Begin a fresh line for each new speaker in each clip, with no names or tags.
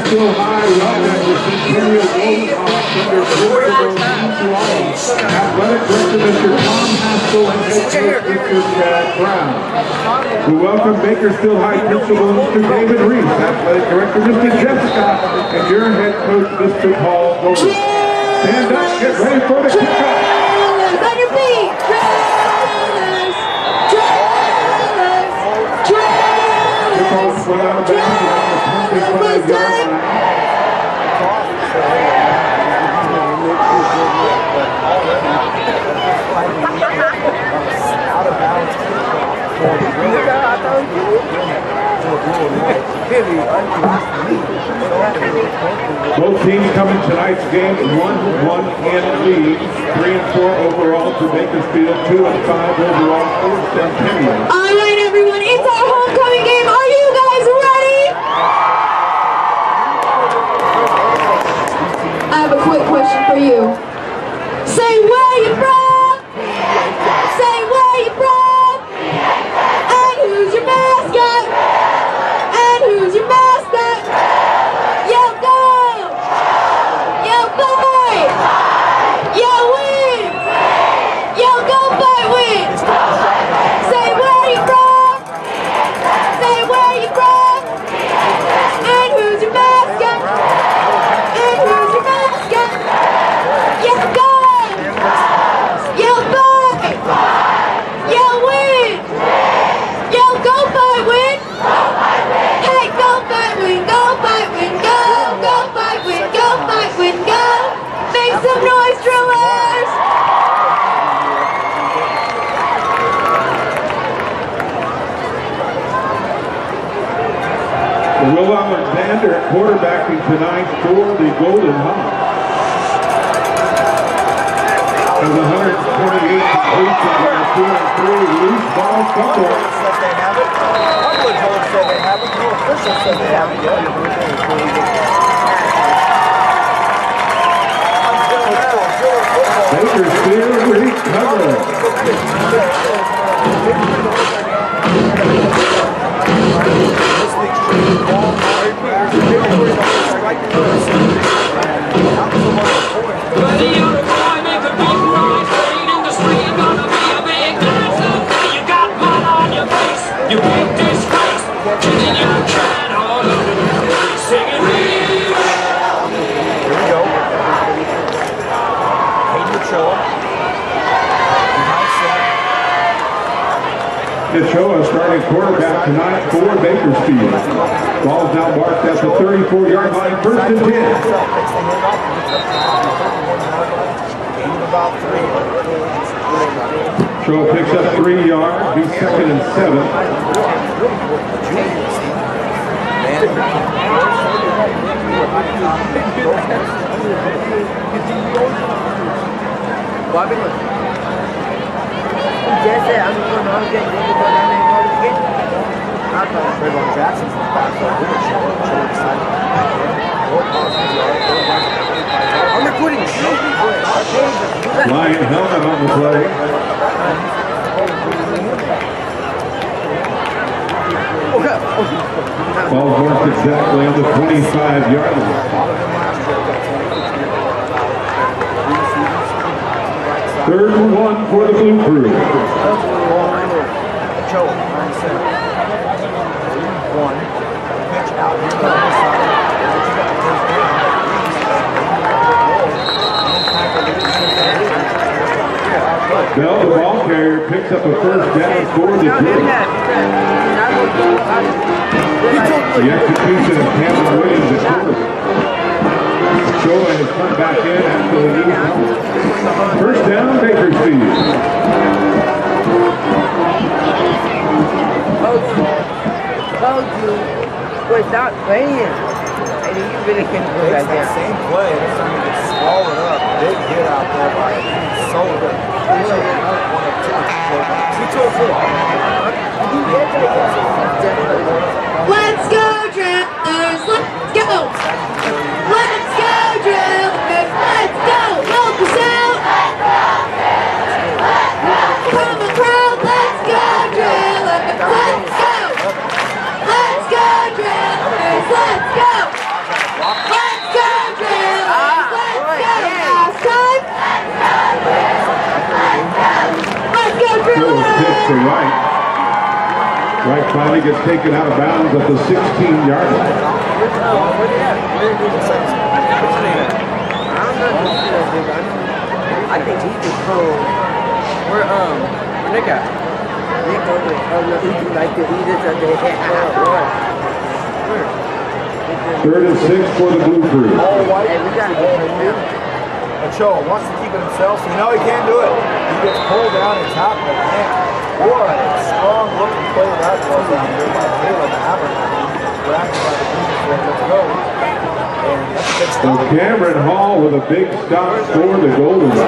still high. Welcome to Centennial Golden Hawks under principal Athletic Director Mr. Tom Haskell and head coach Mr. Chad Brown. We welcome Bakersfield High Principal Mr. David Reese, Athletic Director Mr. Jessica, and your head coach Mr. Paul Goldberg. Stand up, get ready for the kickoff.
On your feet! Trailers!
Kickoff went out of bounds around the 25-yard line. Both teams come in tonight's game 1-1 in lead, 3-4 overall for Bakersfield, 2-5 overall for Centennial.
All right, everyone, it's our homecoming game. Are you guys ready? I have a quick question for you. Say where you from? Say where you from? And who's your mascot? And who's your mascot? Yo, go! Yo, fight! Yo, win! Yo, go fight, win! Say where you from? Say where you from? And who's your mascot? And who's your mascot? Yo, go! Yo, fight! Yo, win! Yo, go fight, win! Hey, go fight, win! Go fight, win! Go! Go fight, win! Go fight, win! Go! Make some noise, drillers!
Will Alexander quarterbacking tonight for the Golden Hawks. Has 128 completions and a 2-3 loose ball fumble. Bakersfield recovered. Ochoa starting quarterback tonight for Bakersfield. Ball's now marked at the 34-yard line, 1st and 10. Ochoa picks up 3 yards, be 2nd and 7.
Jesse, I'm going to get you again. I thought Trayvon Jackson's the back. I'm recording a show.
Lion helmet on the play. Ball marked exactly on the 25-yard line. Third and 1 for the Blue Crew. Bell, the ball carrier, picks up a first down for the Blue. The execution of Cameron Williams at quarterback. Ochoa has come back in after the lead. First down, Bakersfield.
Told you, boy, stop playing. And you really can't go back there.
Same play, this time he gets swallowed up. Big hit out there by Solder.
Let's go, drillers! Let's go! Let's go, drillers! Let's go! Help us out! Come on, crowd! Let's go, drillers! Let's go! Let's go, drillers! Let's go!
to Wright. Wright finally gets taken out of bounds at the 16-yard line.
I think he just told where Nick at? Nick over he like to eat it at the where?
3rd and 6 for the Blue Crew.
All white.
Hey, we gotta get him now.
Ochoa wants to keep it himself, so you know he can't do it. He gets pulled down and tapped, but man, what a strong looking play that was down there by Caleb Abernathy. Grabbed by the defense. Let's go. And that's a big
So
stop.
Cameron Hall with a big stop for the Golden Eagles.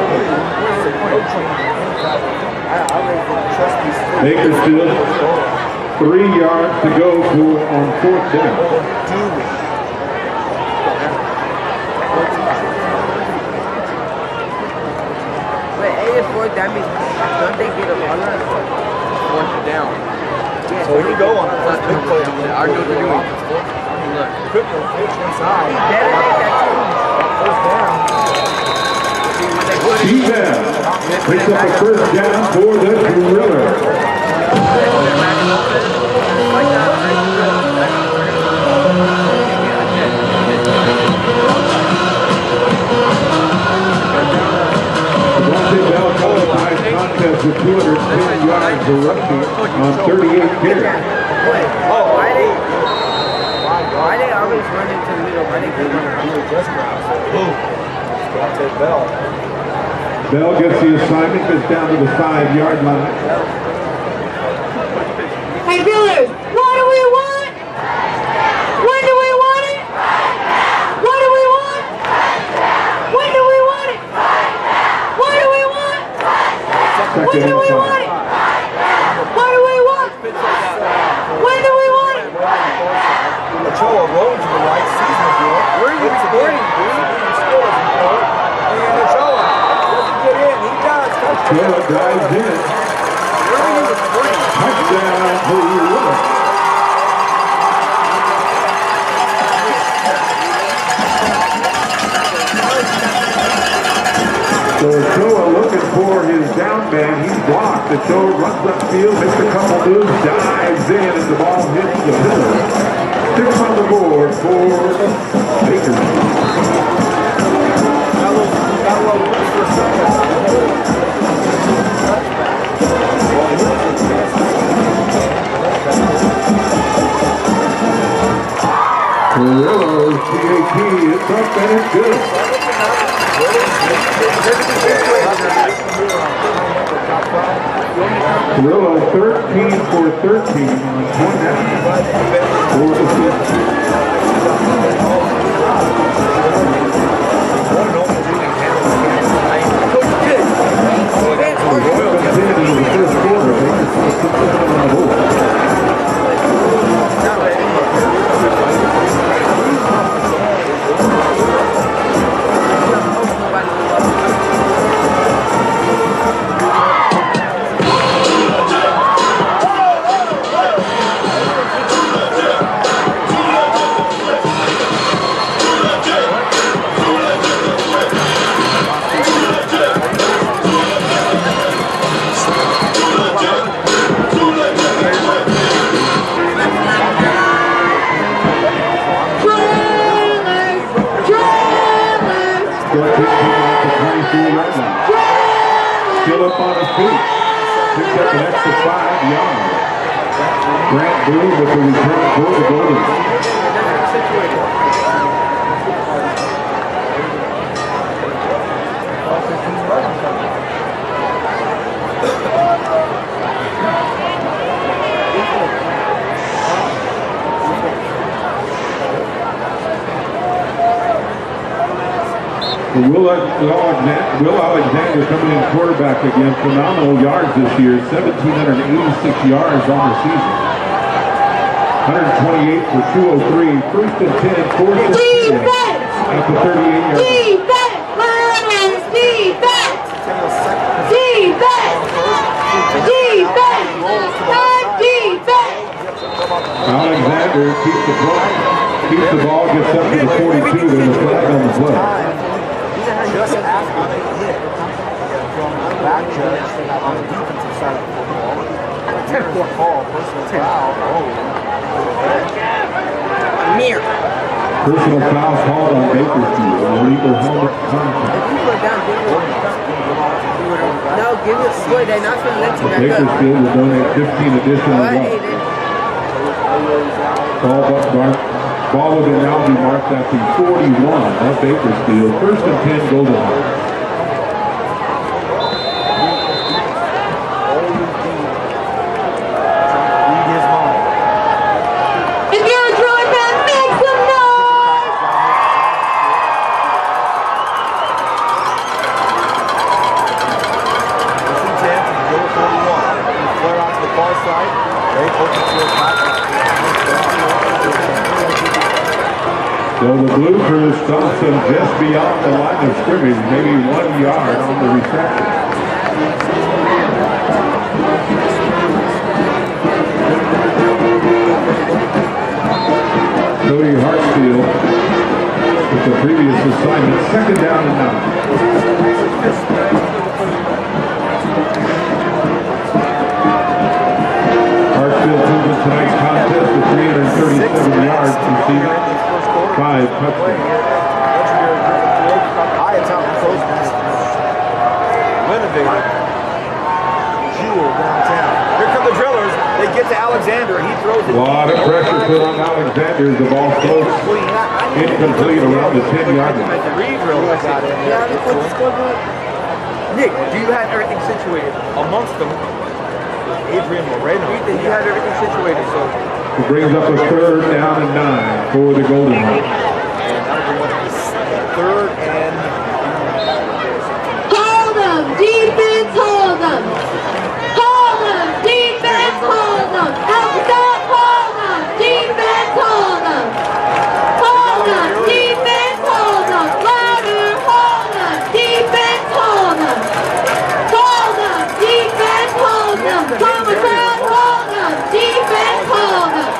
Bakersfield, 3 yards to go on 4th down.
Wait, 4th, that means don't they get a runner? 4th down. Yeah,
So we go on the first big play.
I know what they're doing. Look.
Quick little pitch inside.
Better get that
First down.
T-Bell picks up a 1st down for the Gorilla. Bell qualifies contest with 210 yards of rushing on 38 carries.
Why they always run into the middle? Why they get
Bell.
Bell gets the assignment, gets down to the 5-yard line.
Hey, Billers, what do we want? When do we want it? What do we want? When do we want it? What do we want? When do we want it? What do we want? When do we want it?
Ochoa rolls to the right, sees the field. Where are you recording, dude? And Ochoa doesn't get in. He does.
Ochoa drives in. Touchdown to Gorilla. So Ochoa looking for his down man. He's blocked. Ochoa runs upfield, makes a couple moves, dives in, and the ball hits the pillar. 6 on the board for Bakersfield. Gorillas, PAT, it's up and it's good. Gorilla 13 for 13 on 1 down for the season. Still up on his feet. Picks up an extra 5 yards. Grant Blue with the return for the Golden. Will Alexander coming in quarterback again. Phenomenal yards this year. 1,786 yards on the season. 128 for 203. 1st and 10. 4th and 10. At the 38-yard line.
Defense! Defense! Defense! Defense! Defense!
Alexander keeps the ball. Gets up to the 42. There's a flag on the play.
Just after they hit from the back judge on the defensive side of the football. Here's the call, personal foul.
Mirror.
Personal foul called on Bakersfield. Illegal helmet contact.
No, give it split. They're not going to let you back up.
Bakersfield will donate 15 additional
All right,
bucks.
Aiden.
Ball will now be marked at the 41 of Bakersfield. First and 10, Golden Hawks. So the Blue Crew stops him just beyond the line of scrimmage, maybe 1 yard on the reception. Cody Hartsfield with the previous assignment, second down and 9. Hartsfield wins tonight's contest with 337 yards receiving. 5 touchdowns.
High atop the postmaster. Winnovator. Jewel downtown. Here come the drillers. They get to Alexander. He throws it.
A lot of pressure put on Alexander as the ball floats incomplete around the 10-yard line.
Nick, do you have everything situated?
Amongst them, Adrian Moreno.
Ethan, you had everything situated, so.
It brings up a third down and 9 for the Golden Hawks.
Third and...
Hold them, defense, hold them. Hold them, defense, hold them. Stop, hold them, defense, hold them. Hold them, defense, hold them. Louder, hold them, defense, hold them. Hold them, defense, hold them. Come across, hold them, defense, hold them.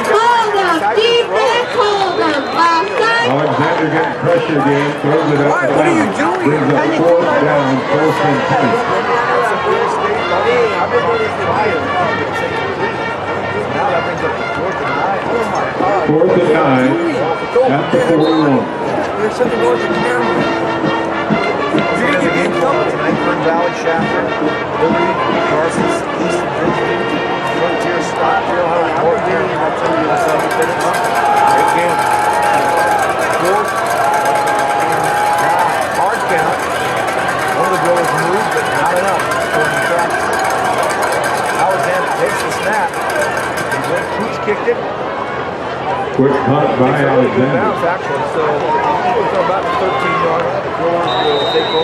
Hold them, defense, hold them. Last time.
Alexander getting pressure again, throws it up the line. Brings up fourth down, fourth and 10. Fourth and 9 at the 41.
There's something going to the camera.
You're going to get in trouble tonight. Fern Valley, Shafter, Liberty, Garces, East Virginia, Frontier, Stockdale, North Carolina. Great game. Fourth and hard count. One of the drillers moved, but not enough. Alexander takes the snap. Cooch kicked it.
Quick punt by Alexander.
Actually, so we're about 13 yards.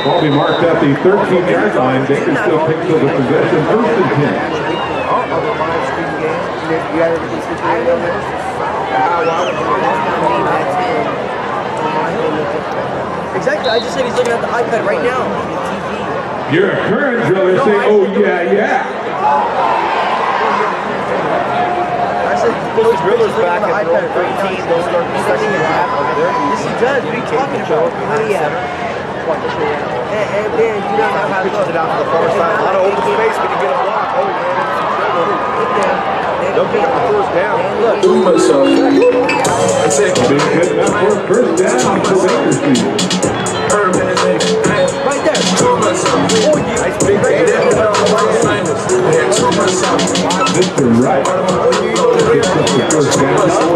Ball be marked at the 13-yard line. Baker still picks up the possession. First and 10.
Exactly, I just said he's looking at the iPad right now.
You're a current driller. Say, oh, yeah.
I said,
Those drillers back at 13, they'll start the second half over there.
Yes, he does. What are you talking about? What do you have? And then you don't know how to
Pitches it out to the far side. A lot of open space. Can you get a block? Oh, man, it's some trouble. They'll pick up the first down.
Look.
Doing myself.
Big hit that for first down for Bakersfield.
Right there.
Nice big
Mr. Wright gets up the first down for the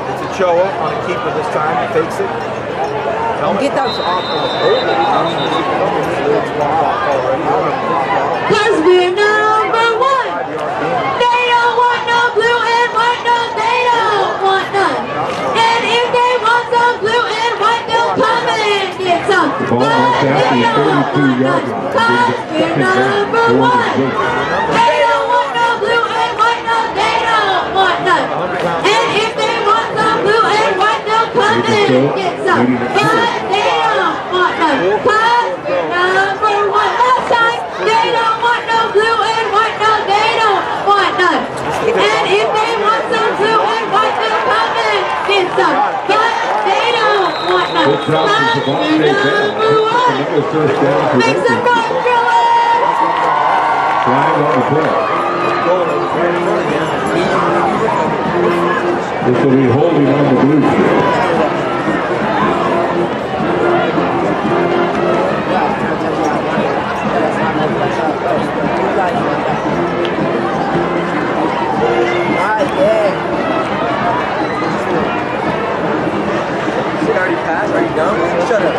It's a Choa on a keeper this time. Fakes it.
Get that off of the hole.
Cause we're number one. They don't want no blue and white, no, they don't want none. And if they want some blue and white, they'll come and get some. But they don't want none. Cause we're number one. They don't want no blue and white, no, they don't want none. And if they want some blue and white, they'll come and get some. But they don't want none. Cause we're number one. Last time, they don't want no blue and white, no, they awesome, but they don't want no
Good job
fun.
from Devontae
You're
Bell.
number one.
Another first down for
Make some
Baker.
noise, Drillers!
Flying on the play. This will be holding on the blue field.
Already passed? Are you done? Shut up.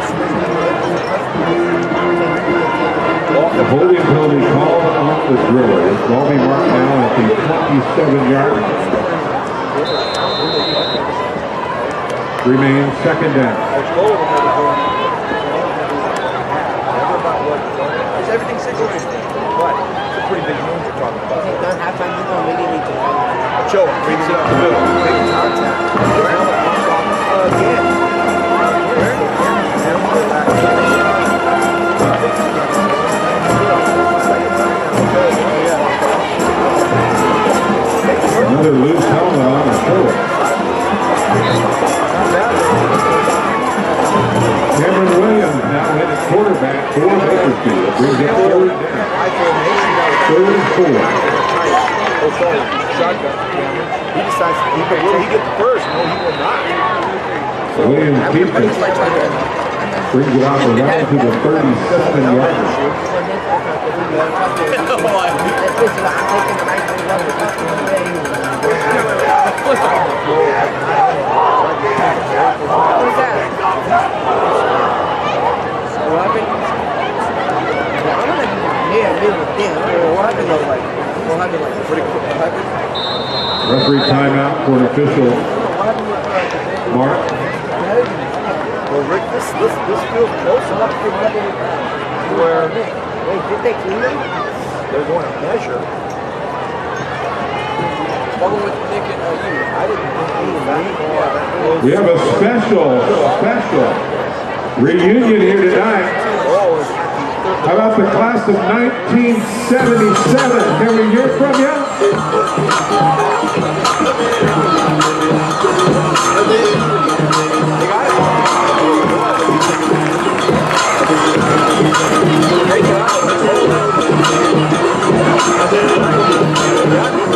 The holding penalty called off the Driller. It's ball be marked now at the 27-yard line. Remains second down.
Is everything situated?
What? It's a pretty big move you're talking about.
Done halftime, you don't really need to fight.
Joe, brings it up the middle. Big contact. Again.
Another loose helmet on the shoulder. Cameron Williams now in at quarterback for Bakersfield. Brings up third down. Third and 4.
Oh, sorry. Shotgun. He decides to keep it. Will he get the first? No, he will not.
Williams keeps it. Brings it off around to the 37-yard line. Referee timeout for an official mark.
Well, Rick, this feels close enough where
Wait, did they clean them?
they're going to measure.
What was Nick and you?
I didn't think he was that close.
We have a special reunion here tonight. How about the class of 1977? Can we hear from you?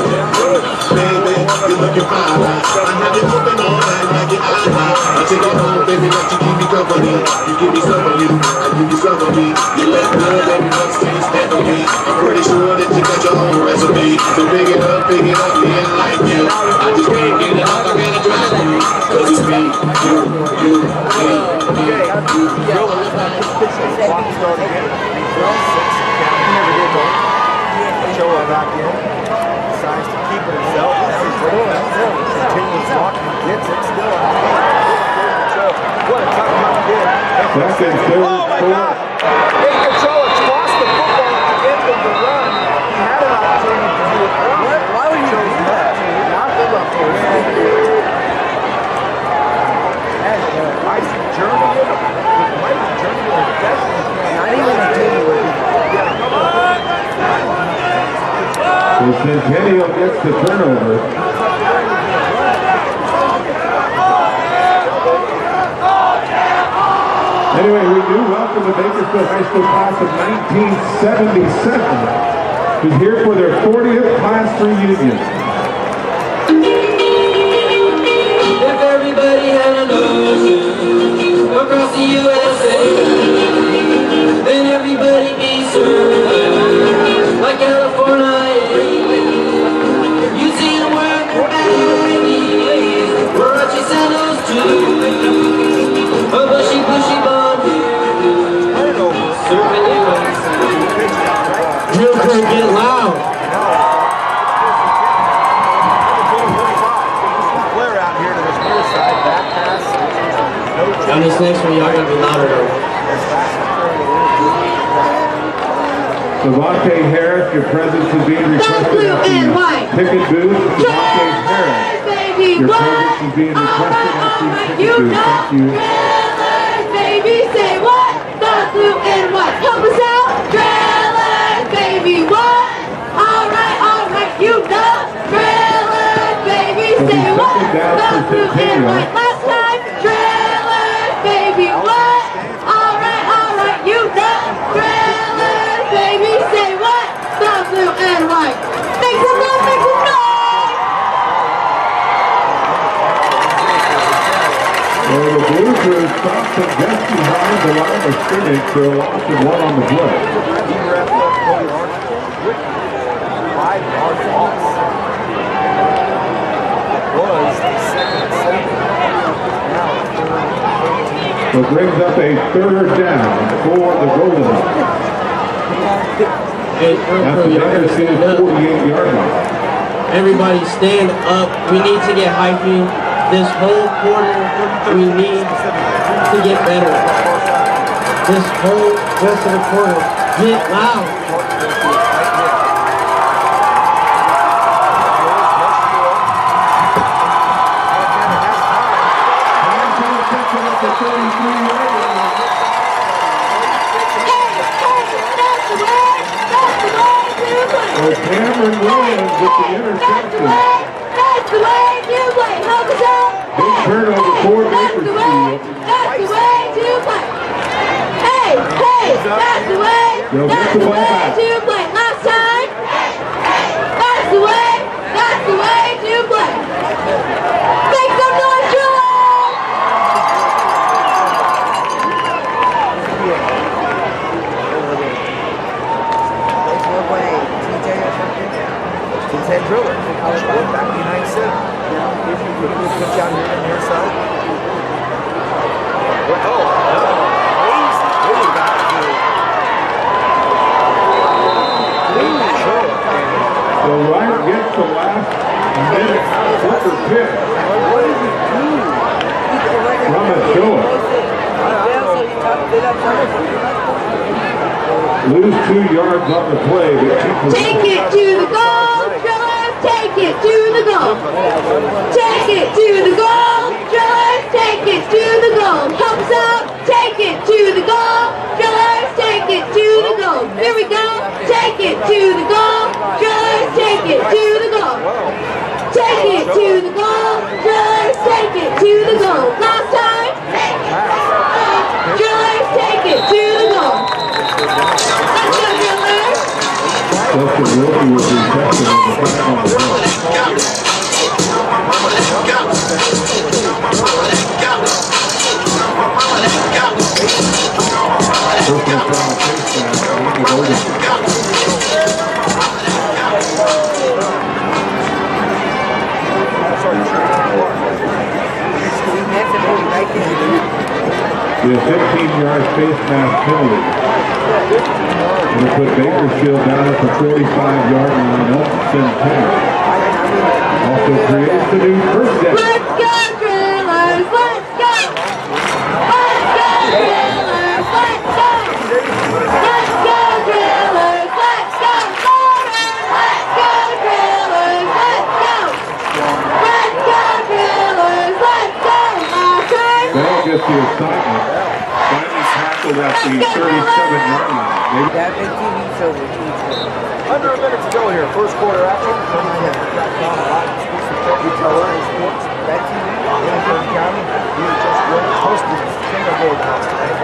Baby, you're looking fine. I have you moving all night like your eyes. I take you home, baby, let you keep me company. You give me some of you, I give you some of me. You look good, baby, let's taste that on me. I'm pretty sure that you got your own recipe. So pick it up, being like you. I just can't get it up, I gotta drive you. Cause it's me, you, me.
Joe back in, decides to keep it himself. Continues walking, gets it still out. What a tough kid.
Second, third,
Oh my God! Hey, Joe, it's lost the football at the end of the run. He had an opportunity to do it earlier.
Why would you do that? Not the left
I see Journey in it. Might be Journey in the best.
Not even a team with
Yeah, come on.
So Centennial gets the turnover. Anyway, we do welcome the Bakersfield High School class of 1977, who's here for their 40th class reunion.
If everybody had an ocean across the USA, then everybody be served like California. You see them wearing their baggies, Warachi sandals too, a bushy blonde hair, surfing the waves. Real quick, get loud. On this next one, y'all gotta be louder though.
Devontae Harris, your presence is being requested at the ticket booth. Devontae Harris, your presence is being requested at the ticket booth. Thank you.
Drillers, baby, say what? The blue and white. Help us out. Drillers, baby, what? Alright, you know. Drillers, baby, say what? The blue and white.
Crew stopped them just behind the line of scrimmage for a loss of 1 on the play.
He wrapped up Cody Armstrong with 5 yard loss. It was the second and 7. Now third and 13.
So it brings up a 3rd down for the Golden Hawks.
Hey,
That's the
y'all gotta stand
Anderson
up.
48-yard line.
Everybody stand up. We need to get hyping. This whole quarter, we need to get better. This whole rest of the quarter, get loud.
So Cameron Williams with the interception.
That's the way you play. Help us out.
Big turnover for
That's the way.
Bakersfield.
That's the way to play. Hey, hey, that's the way.
They'll get
That's
the
the
ball
way
back.
to play. Last time. That's the way. That's the way to play. Make some noise, Julie.
Head driller. Back in 97. Put down here on your side. Oh, crazy. Really back to
So Ryan gets the last minute flipper pick from a show. Lose 2 yards on the play, but keep
Take it to the goal, drillers, take it to the goal. Take it to the goal, drillers, take it to the goal. Help us out, take it to the goal, drillers, take it to the goal. Here we go, take it to the goal, drillers, take it to the goal. Take it to the goal, drillers, take it to the goal. Last time, drillers, take it to the goal. Let's go, drillers.
Justin Wilkie will be tested on the back on the ball. Personal foul face mask on the Golden The 15-yard face mask penalty. Going to put Bakersfield down at the 45-yard line up Centennial. Also creates the new first down.
Let's go, drillers, let's go! Let's go, drillers, let's go! Let's go, drillers, let's go! Let's go, drillers, let's go! Let's go, drillers, let's go! Last time!
Bell gets the assignment. Finally tackled at the 37-yard line.
That big TV show with
under a minute to go here. First quarter action. That TV, Anderson County, BHS hosted Centennial Bowl today.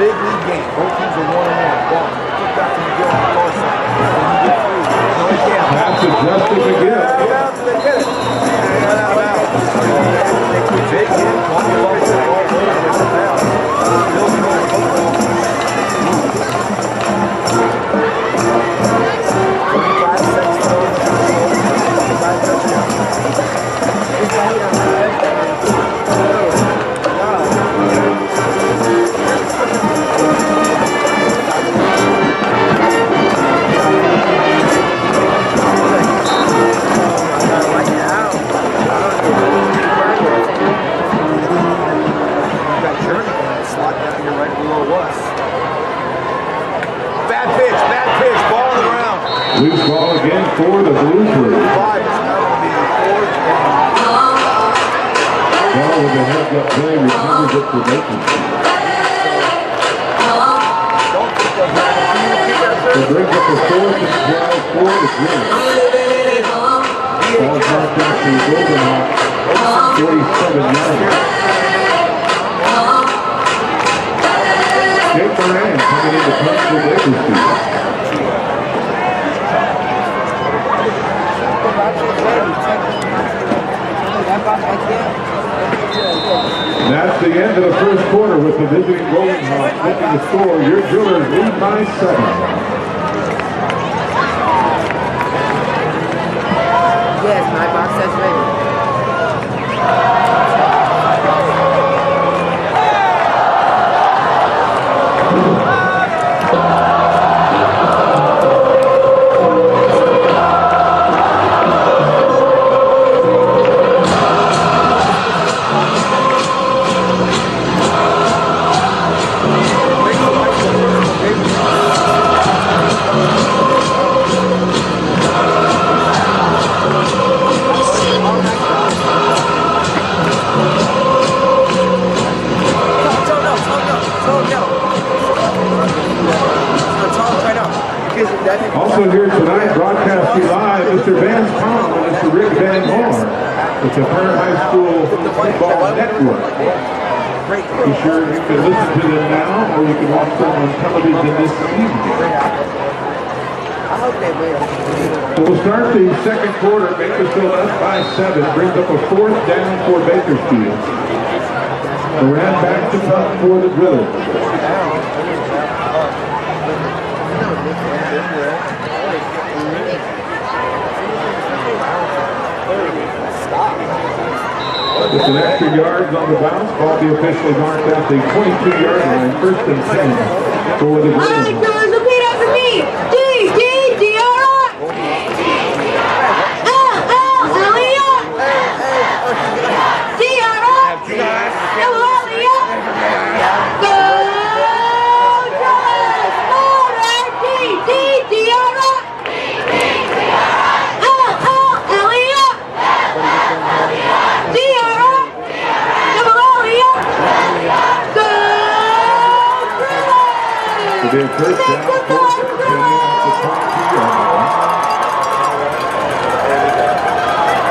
Big league game. Both teams are 1-1. Ball. Kick back to McGill on the far side. And you get free. No, he can't.
Pass to Justin McGill.
They get it. They got out of bounds. They put big in. One ball to the ball. It's a foul. Bill's going to football. 25 seconds to go. 5 touchdowns.
Loose ball again for the Blue Crew. Ball with a heads-up play recovers it for Bakersfield. So brings up the 4th and 12 for the Green. Ball's knocked out to the Golden Hawks, 47 yards. Jake Moran coming in to punch for Bakersfield.
That box right there.
end of the first quarter with the visiting Golden Hawks looking to score. Your Drillers lead by 7.
Yes, my box that's ready.
Also here tonight, broadcasting live, Mr. Vance Palm and Mr. Rick Van Horn with the Fern High School Football Network. Be sure you can listen to them now, or you can watch them on television this evening.
I hope they win.
So we'll start the second quarter. Bakersfield up by 7, brings up a 4th down for Bakersfield. Moran back to punt for the Drillers. With an extra yards on the bounce, ball be officially marked at the 22-yard line, 1st and 10 for the
All right,
Drillers.
Drillers, repeat after me. D-D-D-R-I. L-L-L-E-R. D-R-I. L-L-E-R. Go Drillers. R-D-D-D-R-I. L-L-L-E-R. D-R-I. L-L-E-R. Go Drillers.
It'll be a first down for Centennial at the 22-yard line.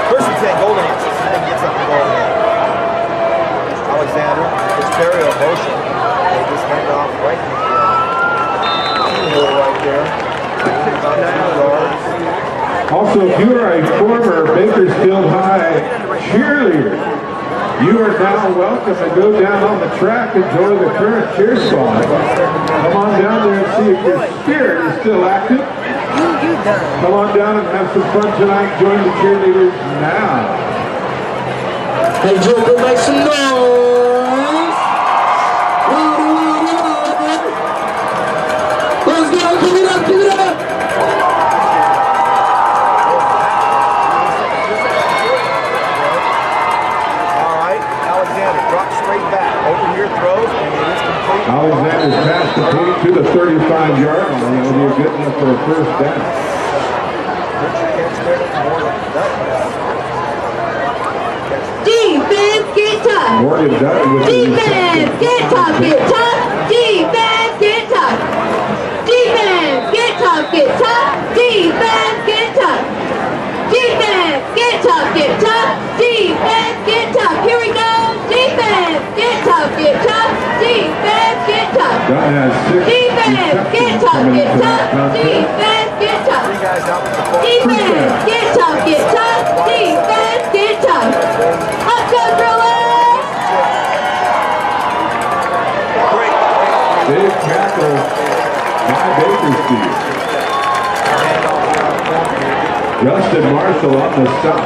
First and 10, Golden Hawks. See if they can get something going there. Alexander, it's stereo motion. They just hand off right in the hole right there. About 2 yards.
Also, if you are a former Bakersfield High cheerleader, you are now welcome to go down on the track, enjoy the current cheer spot. Come on down there and see if your spirit is still active.
You done.
Come on down and have some fun tonight. Join the cheerleaders now.
Hey, Joker, make some noise! Let's go, give it up, give it up!
All right, Alexander drops straight back. Over here throws, and it is complete.
Alexander's pass completed to the 35-yard line. It'll be good enough for a first down.
Defense, get tough.
Morgan Dutton with the
Defense, get tough, get tough. Defense, get tough. Defense, get tough, get tough. Defense, get tough. Defense, get tough, get tough. Defense, get tough. Here we go. Defense, get tough, get tough. Defense, get tough.
Dutton has 6
Defense, get
receptions
tough,
coming
get
into that
tough.
contest.
Defense, get tough.
Three guys out with the ball.
Defense, get tough, get tough. Defense, get tough. Let's go, Drillers!
Great.
Big tackle by Bakersfield. Justin Marshall on the stop.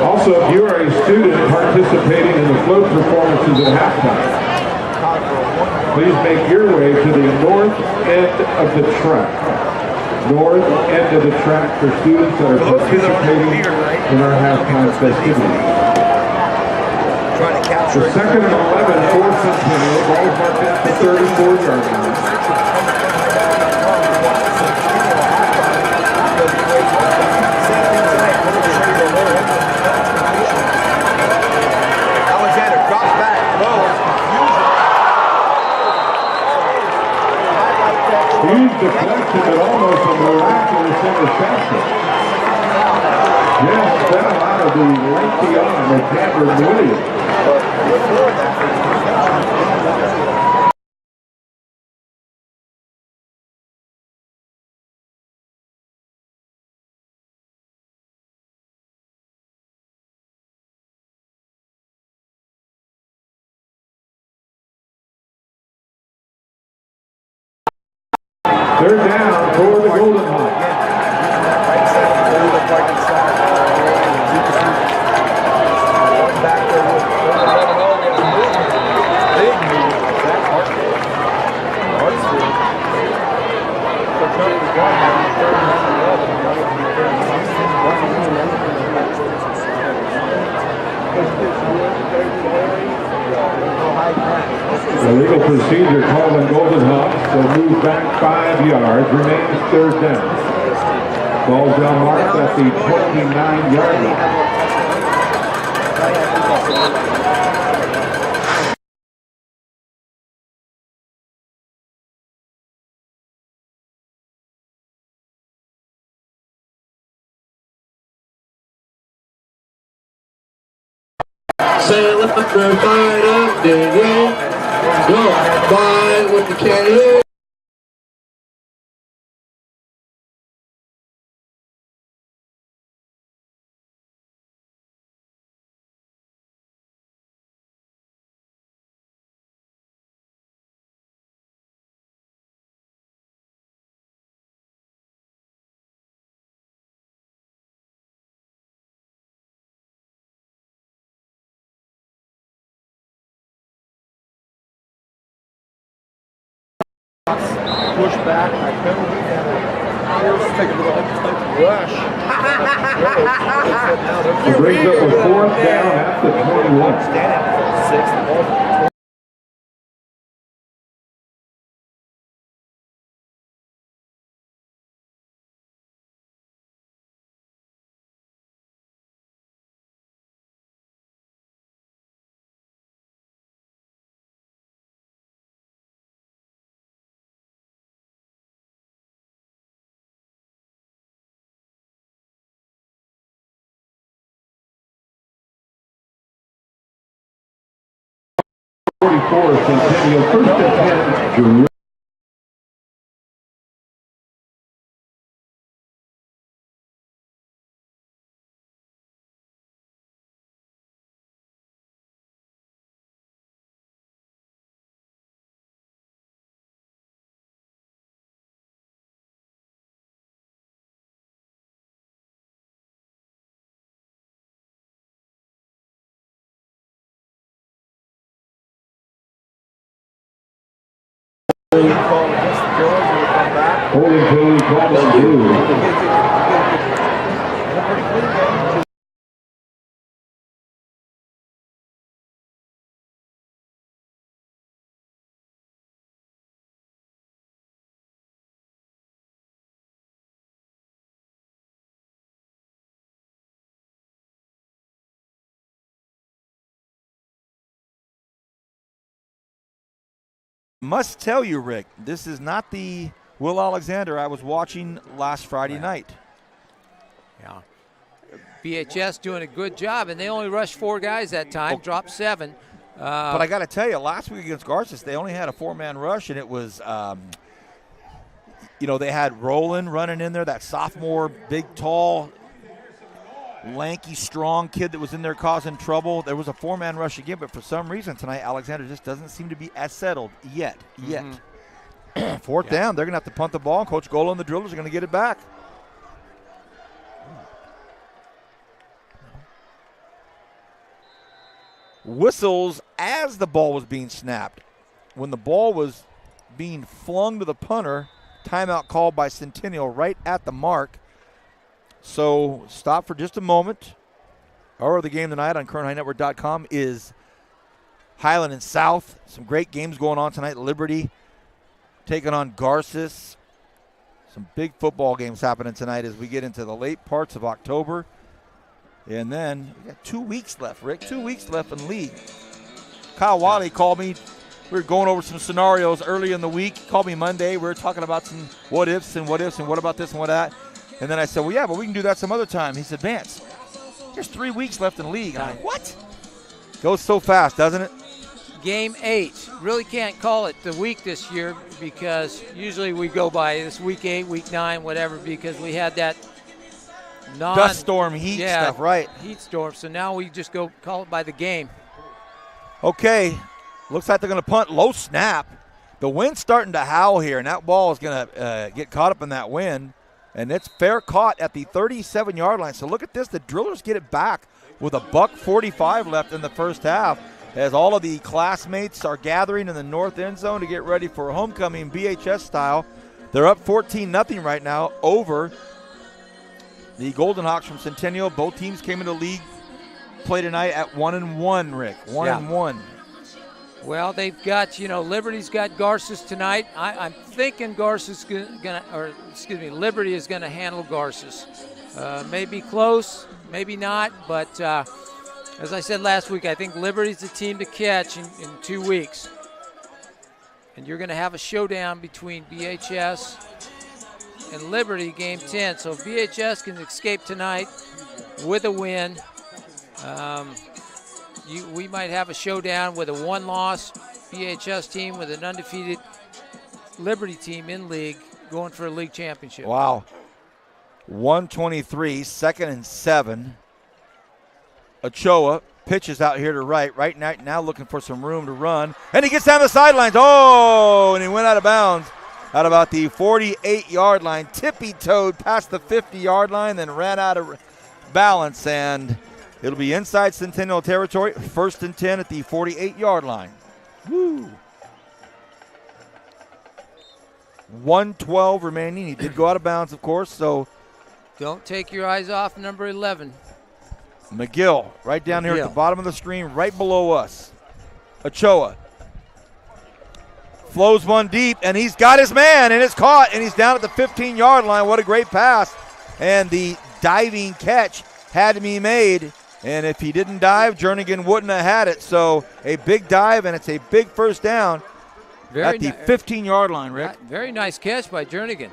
Also, if you are a student participating in the float performances at halftime, please make your way to the north end of the track. North end of the track for students that are participating in our halftime festivities.
Trying to capture
The
it.
second and 11 for Centennial. Ball marked at the 34-yard line.
Alexander drops back, throws,
Huge deflection, but almost a miraculous interception. Yes, fell out of the lengthy arm of Cameron Williams. Third down for the Golden Hawks.
Right side, through the parking side. Back there with big move. That's Hartsfield. Hartsfield. So currently one now, third and 11. Another from the 36.
Illegal procedure called on Golden Hawks, so move back 5 yards, remains third down. Ball's down marked at the 29-yard line.
Say let the crowd fight up, there you go. Fight with the cannon.
Push back, I penalty, and let's take a little rush.
It brings up a fourth down at the 21.
Standing for 6, the ball.
Centennial, first and 10. Holding penalty called on Drew.
Must tell you, Rick, this is not the Will Alexander I was watching last Friday night.
Yeah. BHS doing a good job, and they only rushed 4 guys that time, dropped 7.
But I got to tell you, last week against Garces, they only had a 4-man rush, and it was, they had Roland running in there, that sophomore, big, tall, lanky, strong kid that was in there causing trouble. There was a 4-man rush again, but for some reason tonight, Alexander just doesn't seem to be as settled yet. Fourth down, they're going to have to punt the ball, and Coach Gola and the Drillers are going to get it back. Whistles as the ball was being snapped. When the ball was being flung to the punter, timeout called by Centennial right at the mark. So stop for just a moment. Or the game tonight on CurrentHighNetwork.com is Highland and South. Some great games going on tonight. Liberty taking on Garces. Some big football games happening tonight as we get into the late parts of October. And then we got 2 weeks left, Rick. 2 weeks left in league. Kyle Wiley called me. We were going over some scenarios early in the week. He called me Monday. We were talking about some what ifs and what about this and what that. And then I said, well, yeah, but we can do that some other time. He said, Vance, there's 3 weeks left in league. I'm like, what? Goes so fast, doesn't it?
Game 8. Really can't call it the week this year because usually we go by this week 8, week 9, whatever, because we had that
dust storm heat stuff, right?
Heat storm. So now we just go call it by the game.
Okay. Looks like they're going to punt. Low snap. The wind's starting to howl here, and that ball is going to get caught up in that wind, and it's fair caught at the 37-yard line. So look at this. The Drillers get it back with a $1:45 left in the first half as all of the classmates are gathering in the north end zone to get ready for homecoming BHS style. They're up 14-0 right now over the Golden Hawks from Centennial. Both teams came into league play tonight at 1-1, Rick. 1-1.
Well, they've got, Liberty's got Garces tonight. I'm thinking Liberty is gonna handle Garces. Maybe close, maybe not, but as I said last week, I think Liberty's the team to catch in 2 weeks. And you're gonna have a showdown between BHS and Liberty, game 10. So if BHS can escape tonight with a win, we might have a showdown with a one-loss BHS team with an undefeated Liberty team in league going for a league championship.
Wow. 1:23, 2nd and 7. Ochoa pitches out here to right now looking for some room to run, and he gets down the sidelines. Oh, and he went out of bounds at about the 48-yard line, tippy-toed past the 50-yard line, then ran out of balance, and it'll be inside Centennial territory, 1st and 10 at the 48-yard line. Woo. 1:12 remaining. He did go out of bounds, of course, so.
Don't take your eyes off number 11.
McGill, right down here at the bottom of the screen, right below us. Ochoa flows one deep, and he's got his man, and it's caught, and he's down at the 15-yard line. What a great pass. And the diving catch had to be made, and if he didn't dive, Jernigan wouldn't have had it. So a big dive, and it's a big first down at the 15-yard line, Rick.
Very nice catch by Jernigan.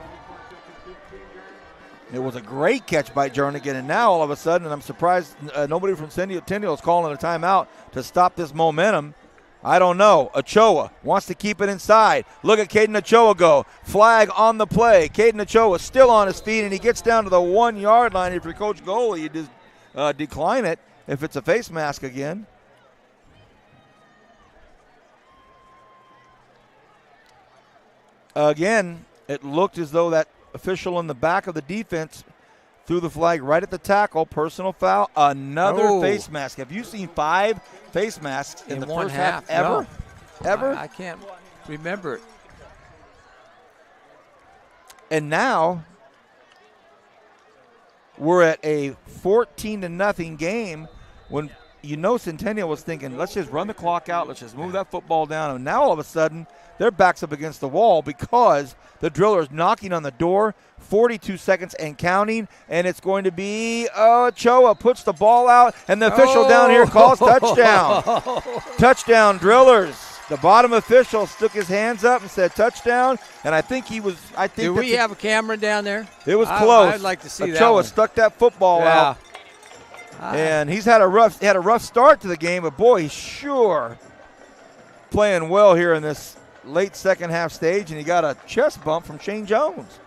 It was a great catch by Jernigan, and now all of a sudden, and I'm surprised nobody from Centennial is calling a timeout to stop this momentum. I don't know. Ochoa wants to keep it inside. Look at Caden Ochoa go. Flag on the play. Caden Ochoa still on his feet, and he gets down to the 1-yard line. If you're Coach Goalie, you just decline it if it's a face mask again. Again, it looked as though that official in the back of the defense threw the flag right at the tackle. Personal foul. Another face mask. Have you seen 5 face masks in the first half ever?
No.
Ever?
I can't remember it.
And now we're at a 14-0 game when Centennial was thinking, let's just run the clock out, let's just move that football down. And now all of a sudden, their back's up against the wall because the Drillers knocking on the door, 42 seconds and counting, and it's going to be Ochoa puts the ball out, and the official down here calls touchdown. Touchdown, Drillers. The bottom official stuck his hands up and said touchdown, and I think he was.
Do we have a camera down there?
It was close.
I'd like to see that.
Ochoa stuck that football out, and he's had a rough start to the game, but boy, he's sure playing well here in this late second half stage, and he got a chest bump from Shane Jones.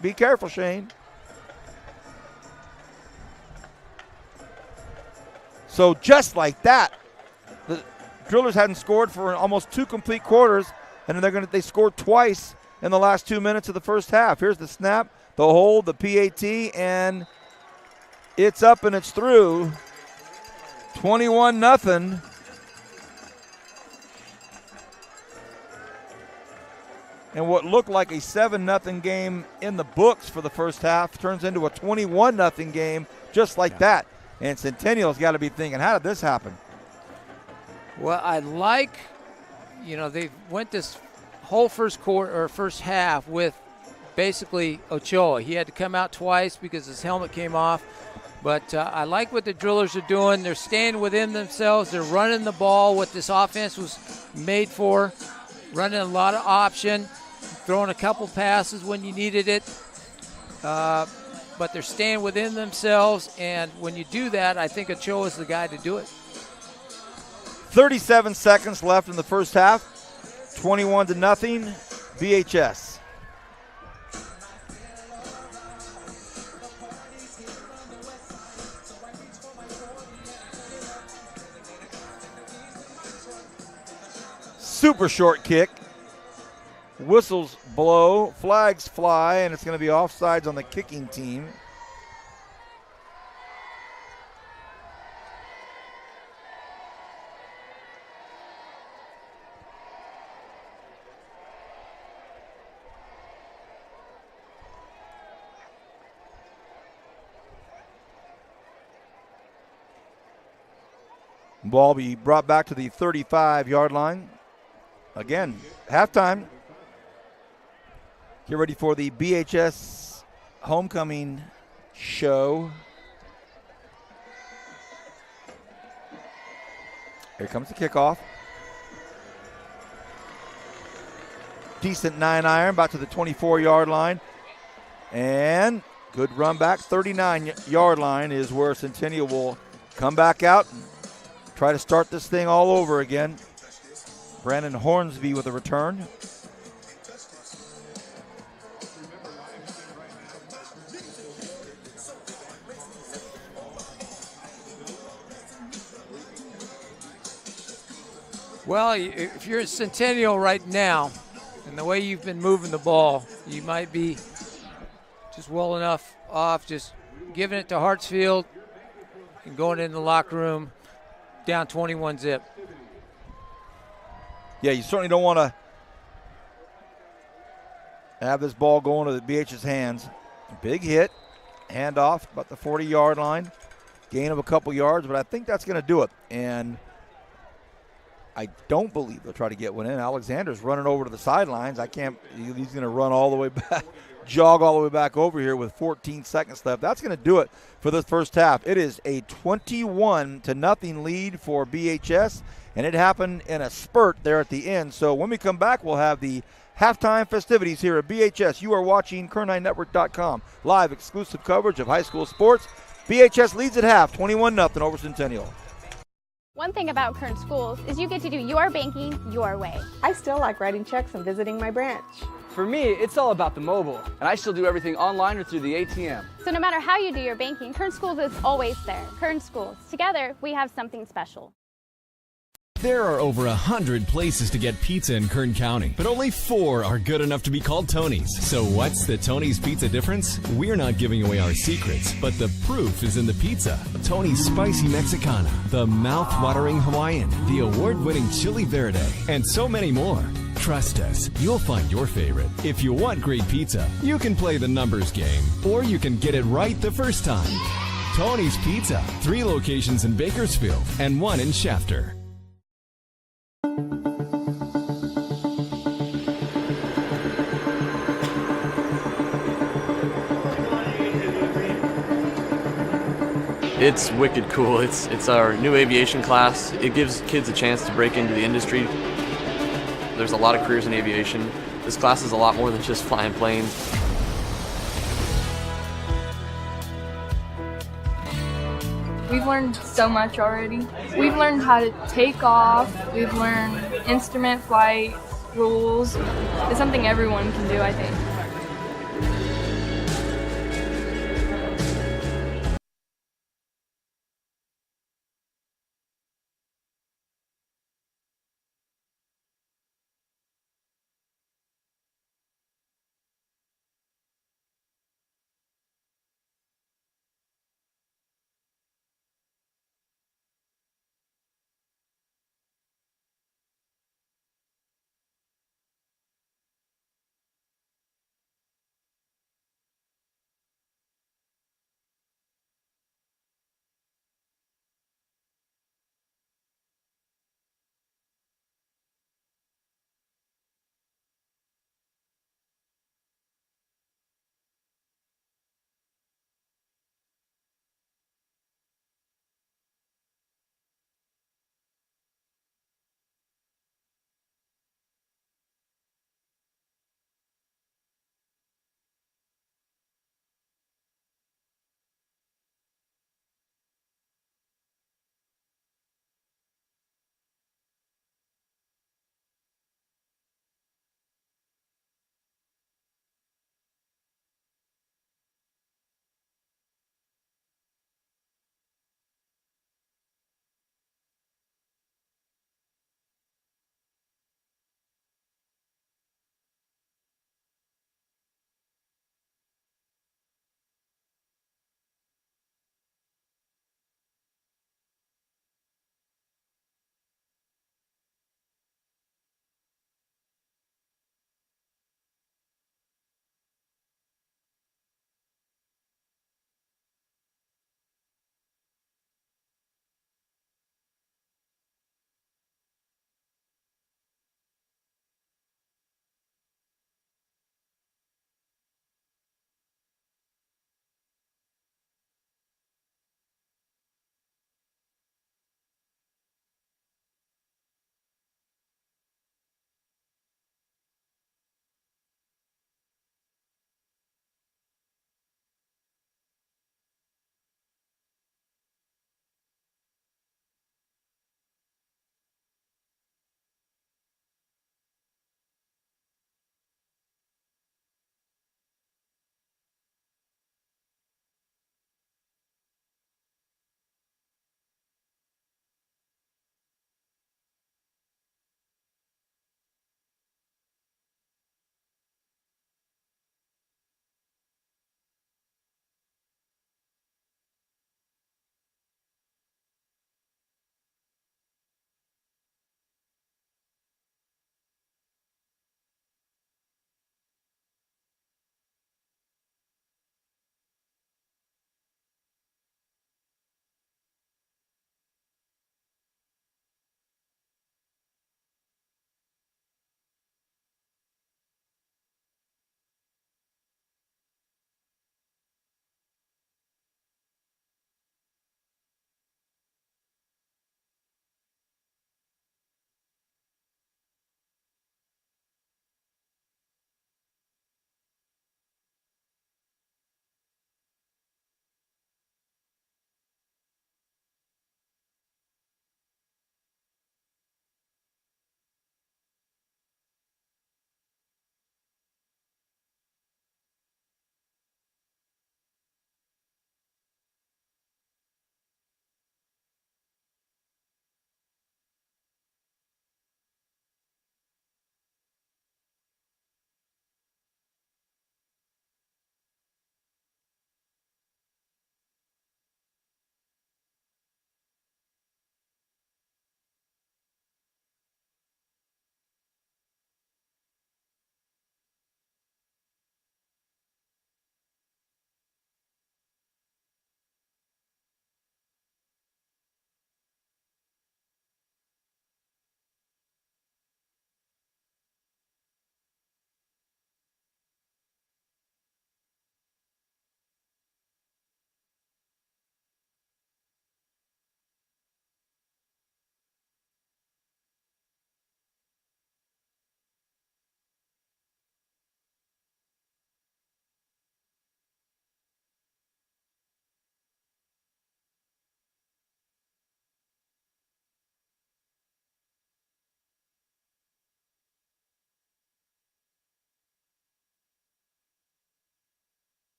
Be careful, Shane. So just like that, the Drillers hadn't scored for almost 2 complete quarters, and then they scored twice in the last 2 minutes of the first half. Here's the snap, the hold, the PAT, and it's up and it's through. 21-0. And what looked like a 7-0 game in the books for the first half turns into a 21-0 game just like that. And Centennial's got to be thinking, how did this happen?
Well, I like, they went this whole first half with basically Ochoa. He had to come out twice because his helmet came off. But I like what the Drillers are doing. They're staying within themselves. They're running the ball, what this offense was made for, running a lot of option, throwing a couple passes when you needed it. But they're staying within themselves, and when you do that, I think Ochoa is the guy to do it.
37 seconds left in the first half. 21-0, BHS. Super short kick. whistles blow, flags fly, and it's going to be offsides on the kicking team. Ball be brought back to the 35-yard line. Again, halftime. Get ready for the BHS homecoming show. Here comes the kickoff. Decent 9-iron, about to the 24-yard line. And good run back. 39-yard line is where Centennial will come back out and try to start this thing all over again. Brandon Hornsby with a return.
Well, if you're at Centennial right now, and the way you've been moving the ball, you might be just well enough off, just giving it to Hartsfield and going in the locker room down 21-zip.
Yeah, you certainly don't want to have this ball going to the BH's hands. Big hit, handoff, about the 40-yard line. Gain of a couple yards, but I think that's going to do it. And I don't believe they'll try to get one in. Alexander's running over to the sidelines. He's going to run all the way back, jog all the way back over here with 14 seconds left. That's going to do it for this first half. It is a 21-0 lead for BHS, and it happened in a spurt there at the end. So when we come back, we'll have the halftime festivities here at BHS. You are watching Kern9Network.com. Live exclusive coverage of high school sports. BHS leads at half, 21-0 over Centennial.
One thing about Kern Schools is you get to do your banking your way.
I still like writing checks and visiting my branch.
For me, it's all about the mobile.
And I still do everything online or through the ATM.
So no matter how you do your banking, Kern Schools is always there. Kern Schools, together we have something special.
There are over 100 places to get pizza in Kern County, but only 4 are good enough to be called Tony's. So what's the Tony's Pizza difference? We're not giving away our secrets, but the proof is in the pizza. Tony's Spicy Mexicana, the mouth-watering Hawaiian, the award-winning Chili Verde, and so many more. Trust us, you'll find your favorite. If you want great pizza, you can play the numbers game, or you can get it right the first time. Tony's Pizza, 3 locations in Bakersfield and 1 in Shafter.
It's wicked cool. It's our new aviation class. It gives kids a chance to break into the industry. There's a lot of careers in aviation. This class is a lot more than just flying planes.
We've learned so much already. We've learned how to take off. We've learned instrument flight rules. It's something everyone can do, I think.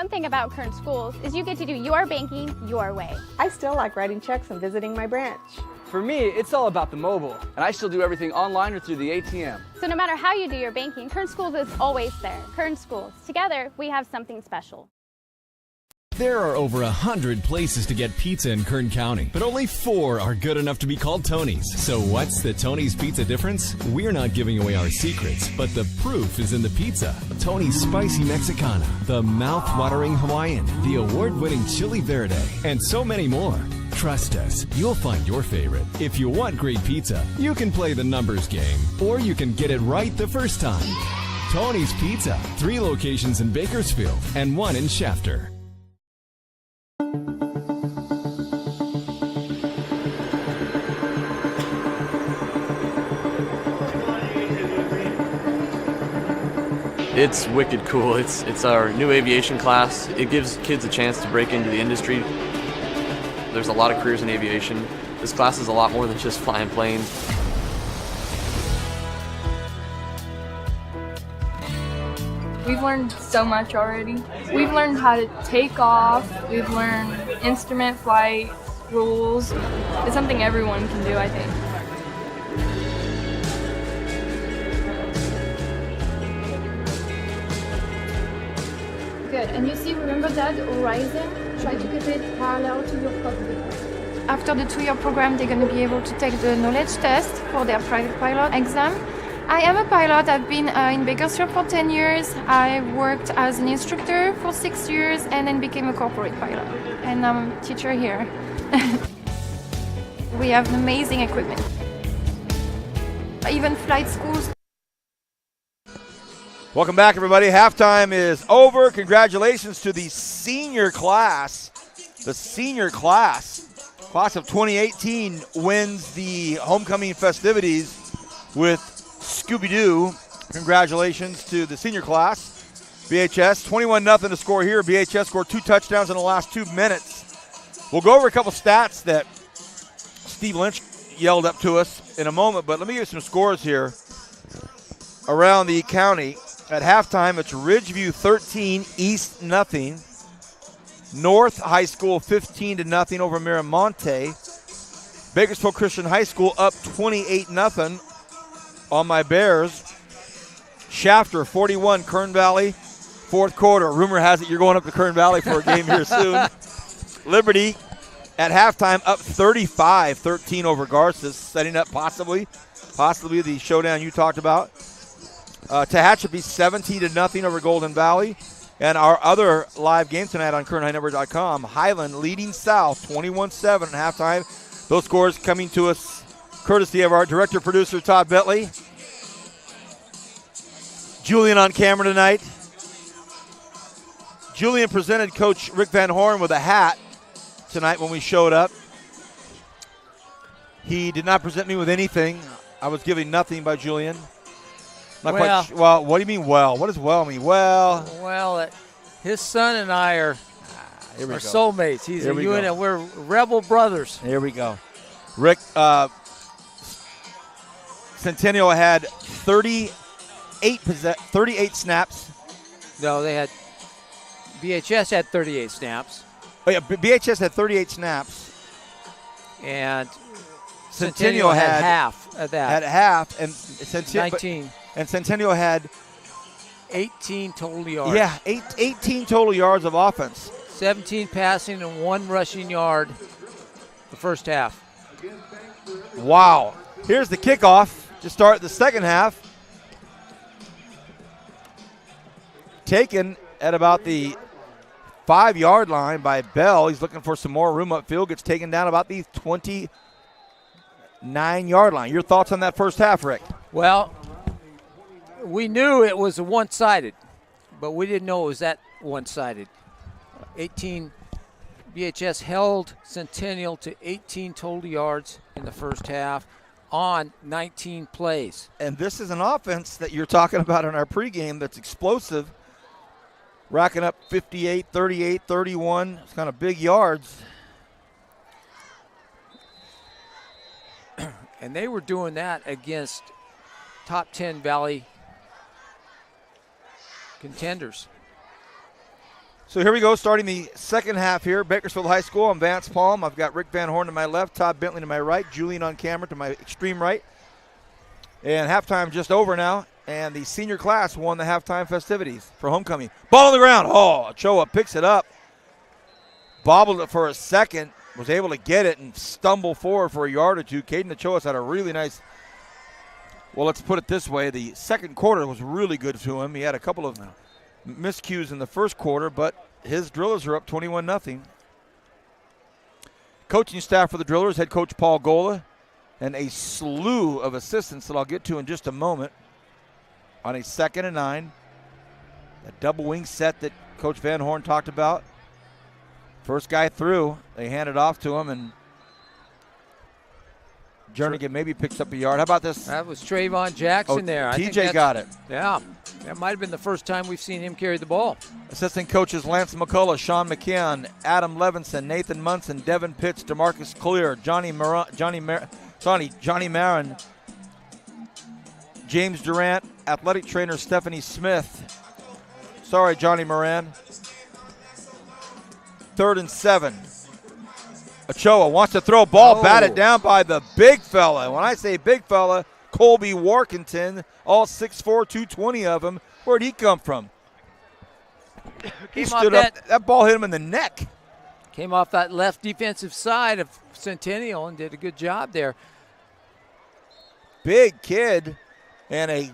One thing about Kern Schools is you get to do your banking your way.
I still like writing checks and visiting my branch.
For me, it's all about the mobile. And I still do everything online or through the ATM.
So no matter how you do your banking, Kern Schools is always there. Kern Schools, together we have something special.
There are over 100 places to get pizza in Kern County, but only 4 are good enough to be called Tony's. So what's the Tony's Pizza difference? We're not giving away our secrets, but the proof is in the pizza. Tony's Spicy Mexicana, the mouth-watering Hawaiian, the award-winning Chili Verde, and so many more. Trust us, you'll find your favorite. If you want great pizza, you can play the numbers game, or you can get it right the first time. Tony's Pizza, 3 locations in Bakersfield and 1 in Shafter.
It's wicked cool. It's our new aviation class. It gives kids a chance to break into the industry. There's a lot of careers in aviation. This class is a lot more than just flying planes.
We've learned so much already. We've learned how to take off. We've learned instrument flight rules. It's something everyone can do, I think.
Good. And you see, remember that horizon? Try to keep it parallel to your cockpit.
After the 2-year program, they're going to be able to take the knowledge test for their private pilot exam. I am a pilot. I've been in Bakersfield for 10 years. I worked as an instructor for 6 years and then became a corporate pilot. And I'm a teacher here. We have amazing equipment. Even flight schools.
Welcome back, everybody. Halftime is over. Congratulations to the senior class. The senior class of 2018 wins the homecoming festivities with Scooby-Doo. Congratulations to the senior class. BHS, 21-0 to score here. BHS scored 2 touchdowns in the last 2 minutes. We'll go over a couple stats that Steve Lynch yelled up to us in a moment, but let me give you some scores here around the county. At halftime, it's Ridgeview 13, East nothing. North High School 15-0 over Miramonte. Bakersfield Christian High School up 28-0 on my Bears. Shafter 41, Kern Valley, fourth quarter. Rumor has it you're going up to Kern Valley for a game here soon. Liberty at halftime up 35-13 over Garces, setting up possibly the showdown you talked about. Tehachapi 17-0 over Golden Valley. And our other live game tonight on KernHighNetwork.com, Highland leading South 21-7 at halftime. Those scores coming to us courtesy of our director-producer, Todd Bentley. Julian on camera tonight. Julian presented Coach Rick Van Horn with a hat tonight when we showed up. He did not present me with anything. I was given nothing by Julian. Not quite well, what do you mean well? What does well mean? Well,
his son and I are soulmates. He's a unit, and we're rebel brothers.
Here we go. Rick, Centennial had 38 snaps.
No, BHS had 38 snaps.
Oh, yeah, BHS had 38 snaps.
And Centennial had half of that.
Had half, and
19.
And Centennial had
18 total yards.
Yeah, 18 total yards of offense.
17 passing and 1 rushing yard the first half.
Wow. Here's the kickoff to start the second half. Taken at about the 5-yard line by Bell. He's looking for some more room upfield. Gets taken down about the 29-yard line. Your thoughts on that first half, Rick?
Well, we knew it was a one-sided, but we didn't know it was that one-sided. BHS held Centennial to 18 total yards in the first half on 19 plays.
And this is an offense that you're talking about in our pregame that's explosive, racking up 58, 38, 31. It's kind of big yards.
And they were doing that against top 10 Valley contenders.
So here we go, starting the second half here. Bakersfield High School. I'm Vance Palm. I've got Rick Van Horn to my left, Todd Bentley to my right, Julian on camera to my extreme right. And halftime just over now, and the senior class won the halftime festivities for homecoming. Ball on the ground. Oh, Ochoa picks it up, bobbled it for a second, was able to get it and stumble forward for a yard or two. Caden Ochoa's had a really nice, well, let's put it this way. The second quarter was really good to him. He had a couple of miscues in the first quarter, but his Drillers are up 21-0. Coaching staff for the Drillers, head coach Paul Gola, and a slew of assistants that I'll get to in just a moment on a 2nd and 9. That double wing set that Coach Van Horn talked about. First guy through, they hand it off to him, and Jernigan maybe picks up a yard. How about this?
That was Trayvon Jackson there. I think
TJ got it.
Yeah, that might have been the first time we've seen him carry the ball.
Assistant coaches Lance McCullough, Sean McCann, Adam Levinson, Nathan Munson, Devin Pitts, DeMarcus Clear, Johnny Marin, James Durant, athletic trainer Stephanie Smith. Sorry, Johnny Moran. 3rd and 7. Ochoa wants to throw a ball, batted down by the big fella. When I say big fella, Colby Warkington, all 6'4", 220 of him. Where'd he come from? He stood up. That ball hit him in the neck.
Came off that left defensive side of Centennial and did a good job there.
Big kid and a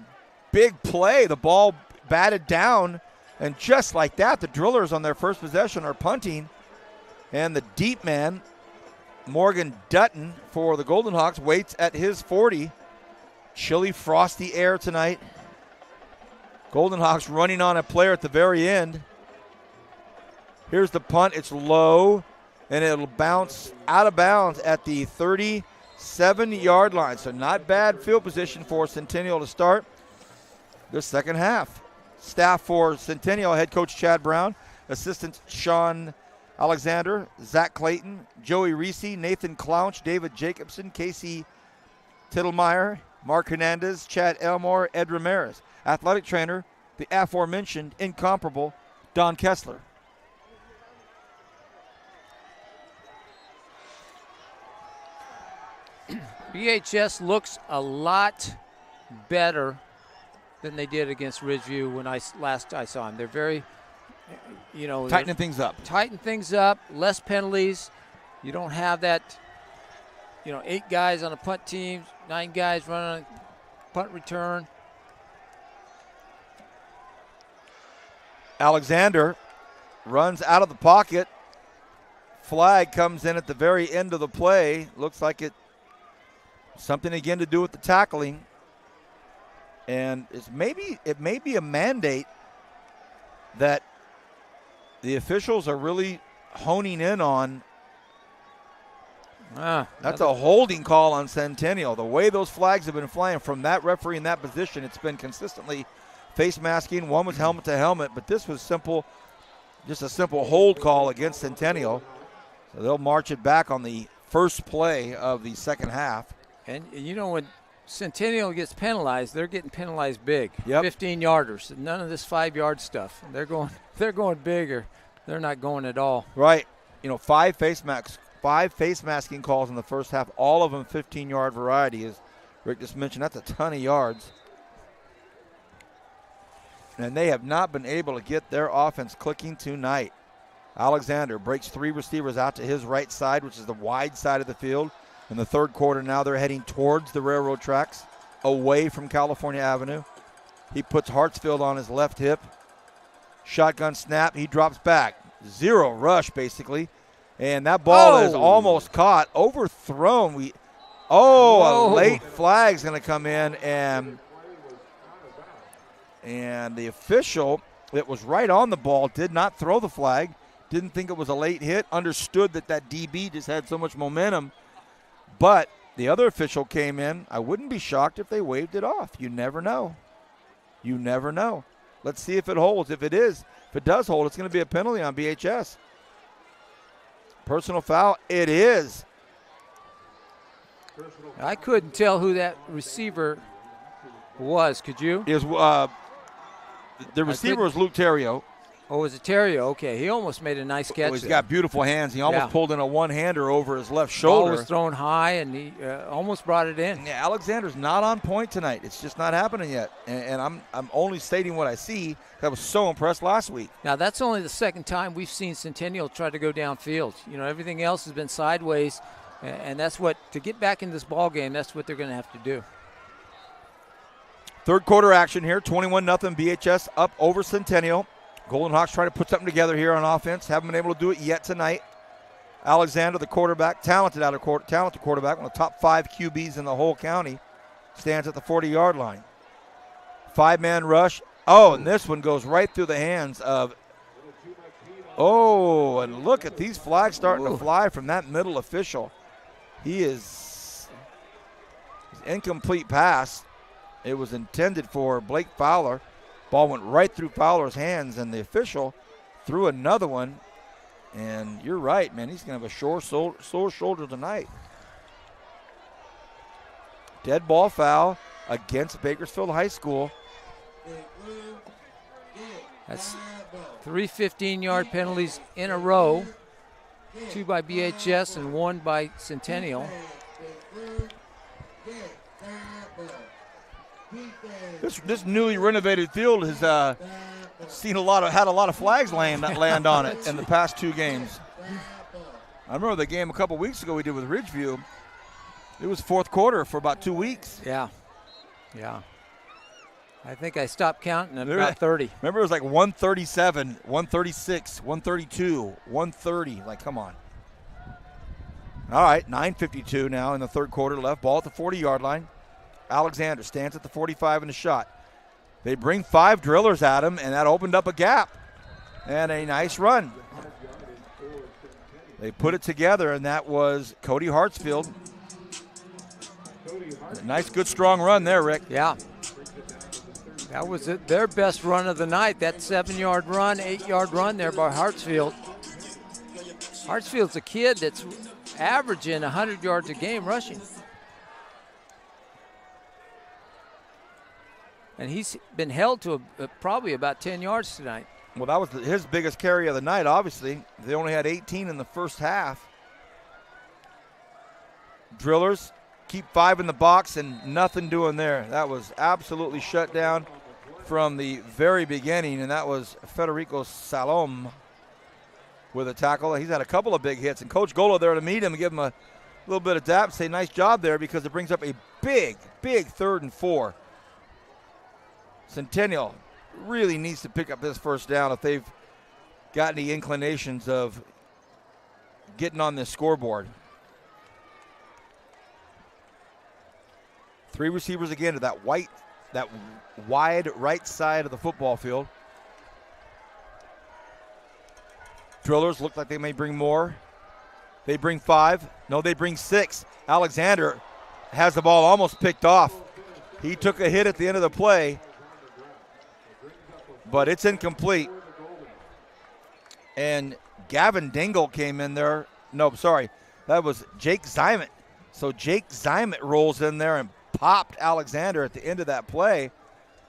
big play. The ball batted down, and just like that, the Drillers on their first possession are punting. And the deep man, Morgan Dutton for the Golden Hawks, waits at his 40. Chilly, frosty air tonight. Golden Hawks running on a player at the very end. Here's the punt. It's low, and it'll bounce out of bounds at the 37-yard line. So not bad field position for Centennial to start the second half. Staff for Centennial, head coach Chad Brown, assistant Sean Alexander, Zach Clayton, Joey Reese, Nathan Clounch, David Jacobson, Casey Tittlemeyer, Mark Hernandez, Chad Elmore, Ed Ramirez. Athletic trainer, the aforementioned incomparable Don Kessler.
BHS looks a lot better than they did against Ridgeview when I saw them. They're very,
tightening things up.
Tighten things up, less penalties. You don't have that, 8 guys on a punt team, 9 guys running a punt return.
Alexander runs out of the pocket. Flag comes in at the very end of the play. Looks like it something again to do with the tackling. And it may be a mandate that the officials are really honing in on. That's a holding call on Centennial. The way those flags have been flying from that referee in that position, it's been consistently face masking. One was helmet to helmet, but this was just a simple hold call against Centennial. So they'll march it back on the first play of the second half.
And when Centennial gets penalized, they're getting penalized big.
Yep.
15-yarders. None of this 5-yard stuff. They're going bigger. They're not going at all.
Right. 5 face masking calls in the first half, all of them 15-yard variety, as Rick just mentioned. That's a ton of yards. And they have not been able to get their offense clicking tonight. Alexander breaks 3 receivers out to his right side, which is the wide side of the field. In the third quarter now, they're heading towards the railroad tracks, away from California Avenue. He puts Hartsfield on his left hip. Shotgun snap, he drops back. 0 rush, basically. And that ball is almost caught, overthrown. A late flag's going to come in, and the official that was right on the ball did not throw the flag, didn't think it was a late hit, understood that DB just had so much momentum. But the other official came in. I wouldn't be shocked if they waved it off. You never know. You never know. Let's see if it holds. If it does hold, it's going to be a penalty on BHS. Personal foul, it is.
I couldn't tell who that receiver was. Could you?
The receiver was Luke Terrio.
Oh, was it Terrio? Okay, he almost made a nice catch.
Oh, he's
there.
got beautiful hands. He almost pulled in a one-hander over his left shoulder.
Ball was thrown high, and he almost brought it in.
Yeah, Alexander's not on point tonight. It's just not happening yet. And I'm only stating what I see. I was so impressed last week.
Now, that's only the second time we've seen Centennial try to go downfield. You know, everything else has been sideways, and that's what, to get back in this ball game, that's what they're going to have to do.
Third quarter action here, 21-0 BHS up over Centennial. Golden Hawks trying to put something together here on offense. Haven't been able to do it yet tonight. Alexander, the quarterback, talented quarterback, one of the top 5 QBs in the whole county, stands at the 40-yard line. 5-man rush. Oh, and this one goes right through the hands of. Oh, and look at these flags starting to fly from that middle official. He is incomplete pass. It was intended for Blake Fowler. Ball went right through Fowler's hands, and the official threw another one. And you're right, man. He's going to have a sore shoulder tonight. Dead ball foul against Bakersfield High School.
That's 3 15-yard penalties in a row. 2 by BHS and 1 by Centennial.
This newly renovated field has had a lot of flags land on it in the past 2 games. I remember the game a couple weeks ago we did with Ridgeview. It was fourth quarter for about 2 weeks.
Yeah. I think I stopped counting at about 30.
Remember, it was like 137, 136, 132, 130. Like, come on. All right, 9:52 now in the third quarter left. Ball at the 40-yard line. Alexander stands at the 45 in the shot. They bring 5 drillers at him, and that opened up a gap. And a nice run. They put it together, and that was Cody Hartsfield. Nice, good, strong run there, Rick.
Yeah. That was their best run of the night, that 7-yard run, 8-yard run there by Hartsfield. Hartsfield's a kid that's averaging 100 yards a game rushing. And he's been held to probably about 10 yards tonight.
Well, that was his biggest carry of the night, obviously. They only had 18 in the first half. Drillers keep 5 in the box and nothing doing there. That was absolutely shut down from the very beginning, and that was Federico Salom with a tackle. He's had a couple of big hits, and Coach Golo there to meet him and give him a little bit of dap and say nice job there, because it brings up a big 3rd and 4. Centennial really needs to pick up this first down if they've got any inclinations of getting on this scoreboard. 3 receivers again to that wide right side of the football field. Drillers look like they may bring more. They bring 5. No, they bring 6. Alexander has the ball almost picked off. He took a hit at the end of the play, but it's incomplete. And Gavin Dingle came in there. No, sorry. That was Jake Zimet. So Jake Zimet rolls in there and popped Alexander at the end of that play.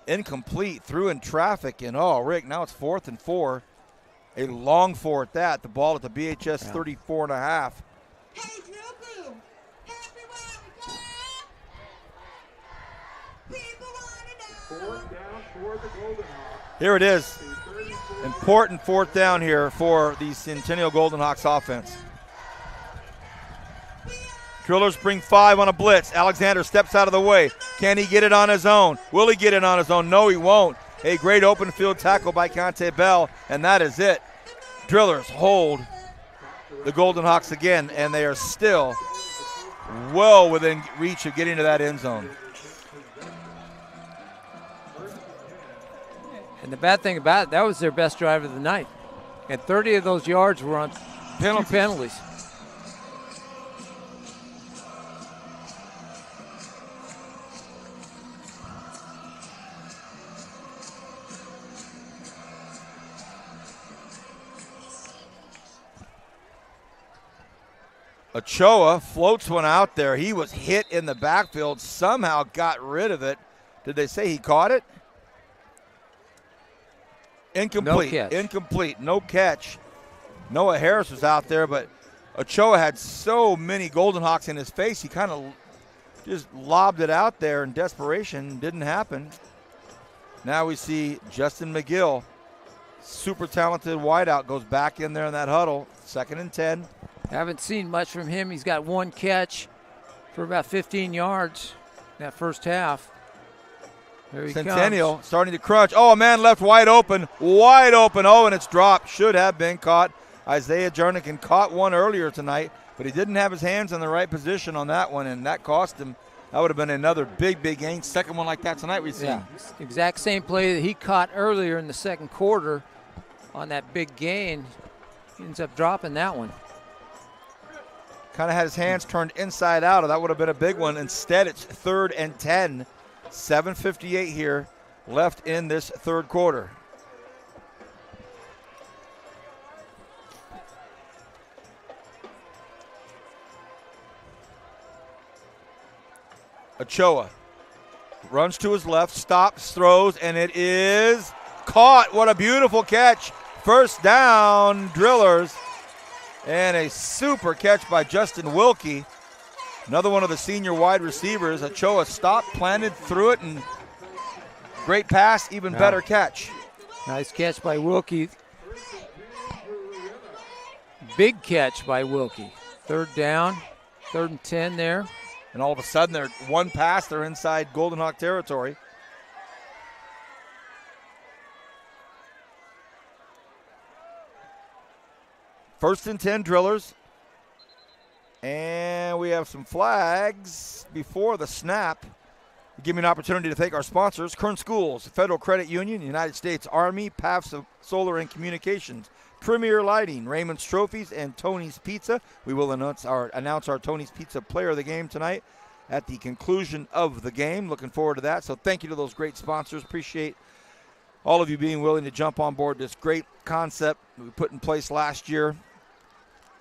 Incomplete, through in traffic. And, Rick, now it's 4th and 4. A long 4 at that. The ball at the BHS 34 and a half. Here it is. Important 4th down here for the Centennial Golden Hawks offense. Drillers bring 5 on a blitz. Alexander steps out of the way. Can he get it on his own? Will he get it on his own? No, he won't. A great open field tackle by Conte Bell, and that is it. Drillers hold the Golden Hawks again, and they are still well within reach of getting to that end zone.
And the bad thing about it, that was their best drive of the night. And 30 of those yards were on penalties.
Ochoa floats one out there. He was hit in the backfield, somehow got rid of it. Did they say he caught it? Incomplete.
No catch.
Incomplete. No catch. Noah Harris was out there, but Ochoa had so many Golden Hawks in his face, he kind of just lobbed it out there in desperation. Didn't happen. Now we see Justin McGill, super talented wideout, goes back in there in that huddle. 2nd and 10.
Haven't seen much from him. He's got one catch for about 15 yards in that first half. There he
Centennial
comes.
starting to crunch. Oh, a man left wide open. Wide open. Oh, and it's dropped. Should have been caught. Isaiah Jernigan caught one earlier tonight, but he didn't have his hands in the right position on that one, and that cost him. That would have been another big gain. Second one like that tonight we've seen.
Yeah, exact same play that he caught earlier in the second quarter on that big gain. He ends up dropping that one.
Kind of had his hands turned inside out, or that would have been a big one. Instead, it's 3rd and 10. 7:58 here left in this third quarter. Ochoa runs to his left, stops, throws, and it is caught. What a beautiful catch. First down, Drillers. And a super catch by Justin Wilkie. Another one of the senior wide receivers. Ochoa stopped, planted, threw it, and great pass, even better catch.
Nice catch by Wilkie. Big catch by Wilkie. 3rd down, 3rd and 10 there.
And all of a sudden, they're one pass, they're inside Golden Hawk territory. First and 10, Drillers. And we have some flags before the snap. Give me an opportunity to thank our sponsors: Kern Schools, Federal Credit Union, United States Army, Paths of Solar and Communications, Premier Lighting, Raymond's Trophies, and Tony's Pizza. We will announce our Tony's Pizza Player of the Game tonight at the conclusion of the game. Looking forward to that. So thank you to those great sponsors. Appreciate all of you being willing to jump on board this great concept we put in place last year.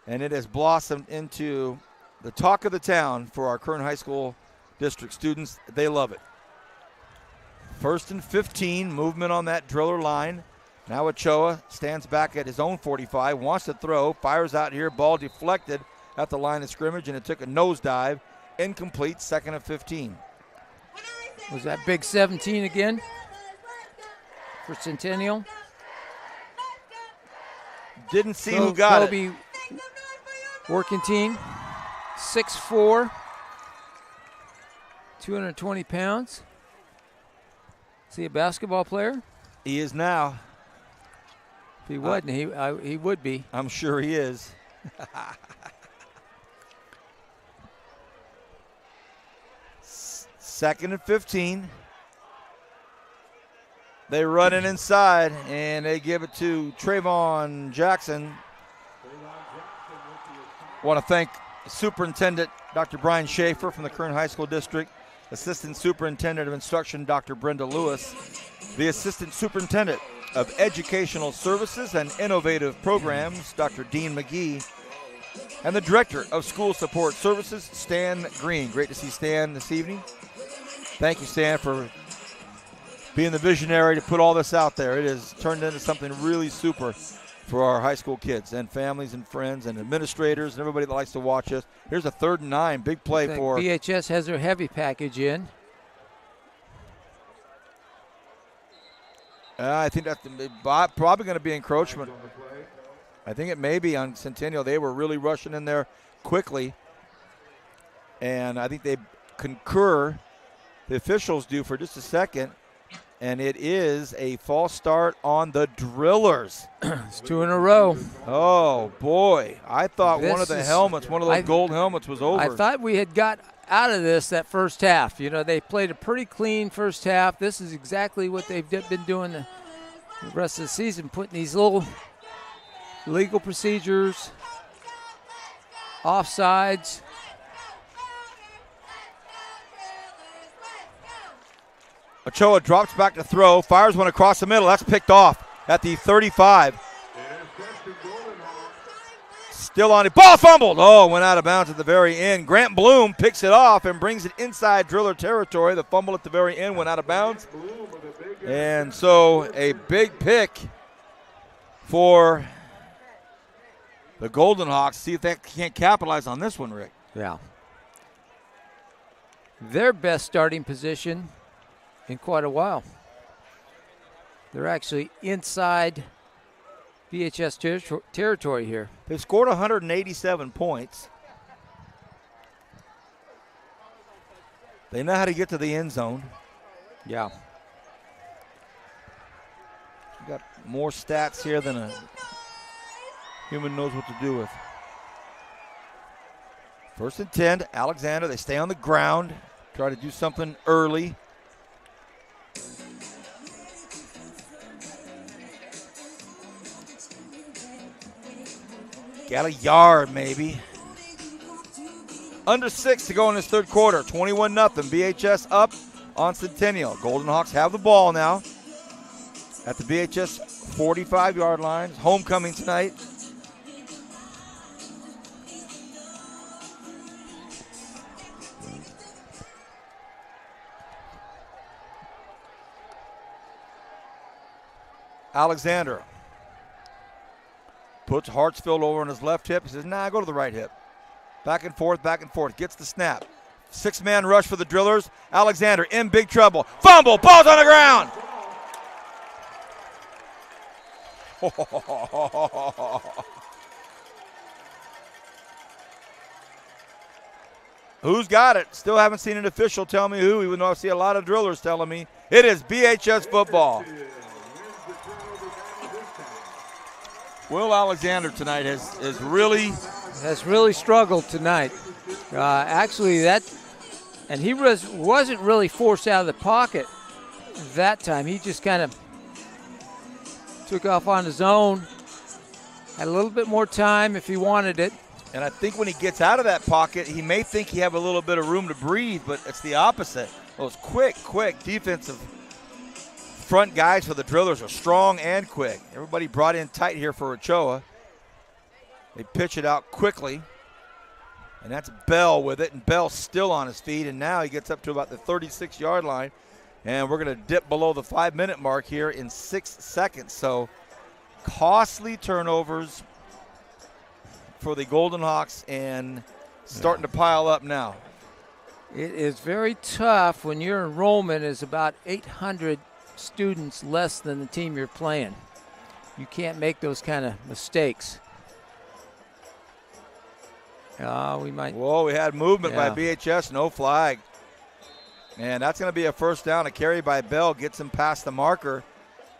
And it has blossomed into the talk of the town for our Kern High School district students. They love it. 1st and 15, movement on that Driller line. Now Ochoa stands back at his own 45, wants to throw, fires out here, ball deflected at the line of scrimmage, and it took a nosedive. Incomplete, 2nd and 15.
Was that big 17 again for Centennial?
Didn't see who got
Kobe working team, 6'4", 220 pounds. Is he a basketball player?
He is now.
If he wasn't, he would be.
I'm sure he is. 2nd and 15. They run it inside, and they give it to Trayvon Jackson. Want to thank Superintendent Dr. Brian Schaefer from the Kern High School District, Assistant Superintendent of Instruction Dr. Brenda Lewis, the Assistant Superintendent of Educational Services and Innovative Programs, Dr. Dean McGee, and the Director of School Support Services, Stan Green. Great to see Stan this evening. Thank you, Stan, for being the visionary to put all this out there. It has turned into something really super for our high school kids and families and friends and administrators and everybody that likes to watch us. Here's a 3rd and 9, big play for
BHS has their heavy package in.
I think that's probably going to be encroachment. I think it may be on Centennial. They were really rushing in there quickly, and I think they concur. The officials do for just a second, and it is a false start on the Drillers.
It's 2 in a row.
Oh, boy. I thought one of the helmets, one of those gold helmets was over.
I thought we had got out of this that first half. You know, they played a pretty clean first half. This is exactly what they've been doing the rest of the season, putting these little legal procedures, offsides.
Ochoa drops back to throw, fires one across the middle. That's picked off at the 35. Still on it. Ball fumbled. Oh, went out of bounds at the very end. Grant Bloom picks it off and brings it inside Driller territory. The fumble at the very end went out of bounds. And so a big pick for the Golden Hawks. See if they can't capitalize on this one, Rick.
Yeah. Their best starting position in quite a while. They're actually inside BHS territory here.
They've scored 187 points. They know how to get to the end zone.
Yeah.
Got more stats here than a human knows what to do with. 1st and 10, Alexander. They stay on the ground, try to do something early. Got a yard, maybe. Under 6 to go in this third quarter. 21-0. BHS up on Centennial. Golden Hawks have the ball now at the BHS 45-yard line. Homecoming tonight. Alexander puts Hartsfield over on his left hip. He says, nah, go to the right hip. Back and forth, gets the snap. 6-man rush for the Drillers. Alexander in big trouble. Fumble, ball's on the ground. Who's got it? Still haven't seen an official tell me who, even though I see a lot of Drillers telling me. It is BHS football. Will Alexander tonight has really
struggled tonight. Actually, and he wasn't really forced out of the pocket that time. He just kind of took off on his own. Had a little bit more time if he wanted it.
And I think when he gets out of that pocket, he may think he have a little bit of room to breathe, but it's the opposite. Those quick defensive front guys for the Drillers are strong and quick. Everybody brought in tight here for Ochoa. They pitch it out quickly. And that's Bell with it, and Bell's still on his feet, and now he gets up to about the 36-yard line. And we're going to dip below the 5-minute mark here in 6 seconds. So costly turnovers for the Golden Hawks and starting to pile up now.
It is very tough when your enrollment is about 800 students less than the team you're playing. You can't make those kind of mistakes. We might.
Whoa, we had movement by BHS, no flag. And that's going to be a first down. A carry by Bell gets him past the marker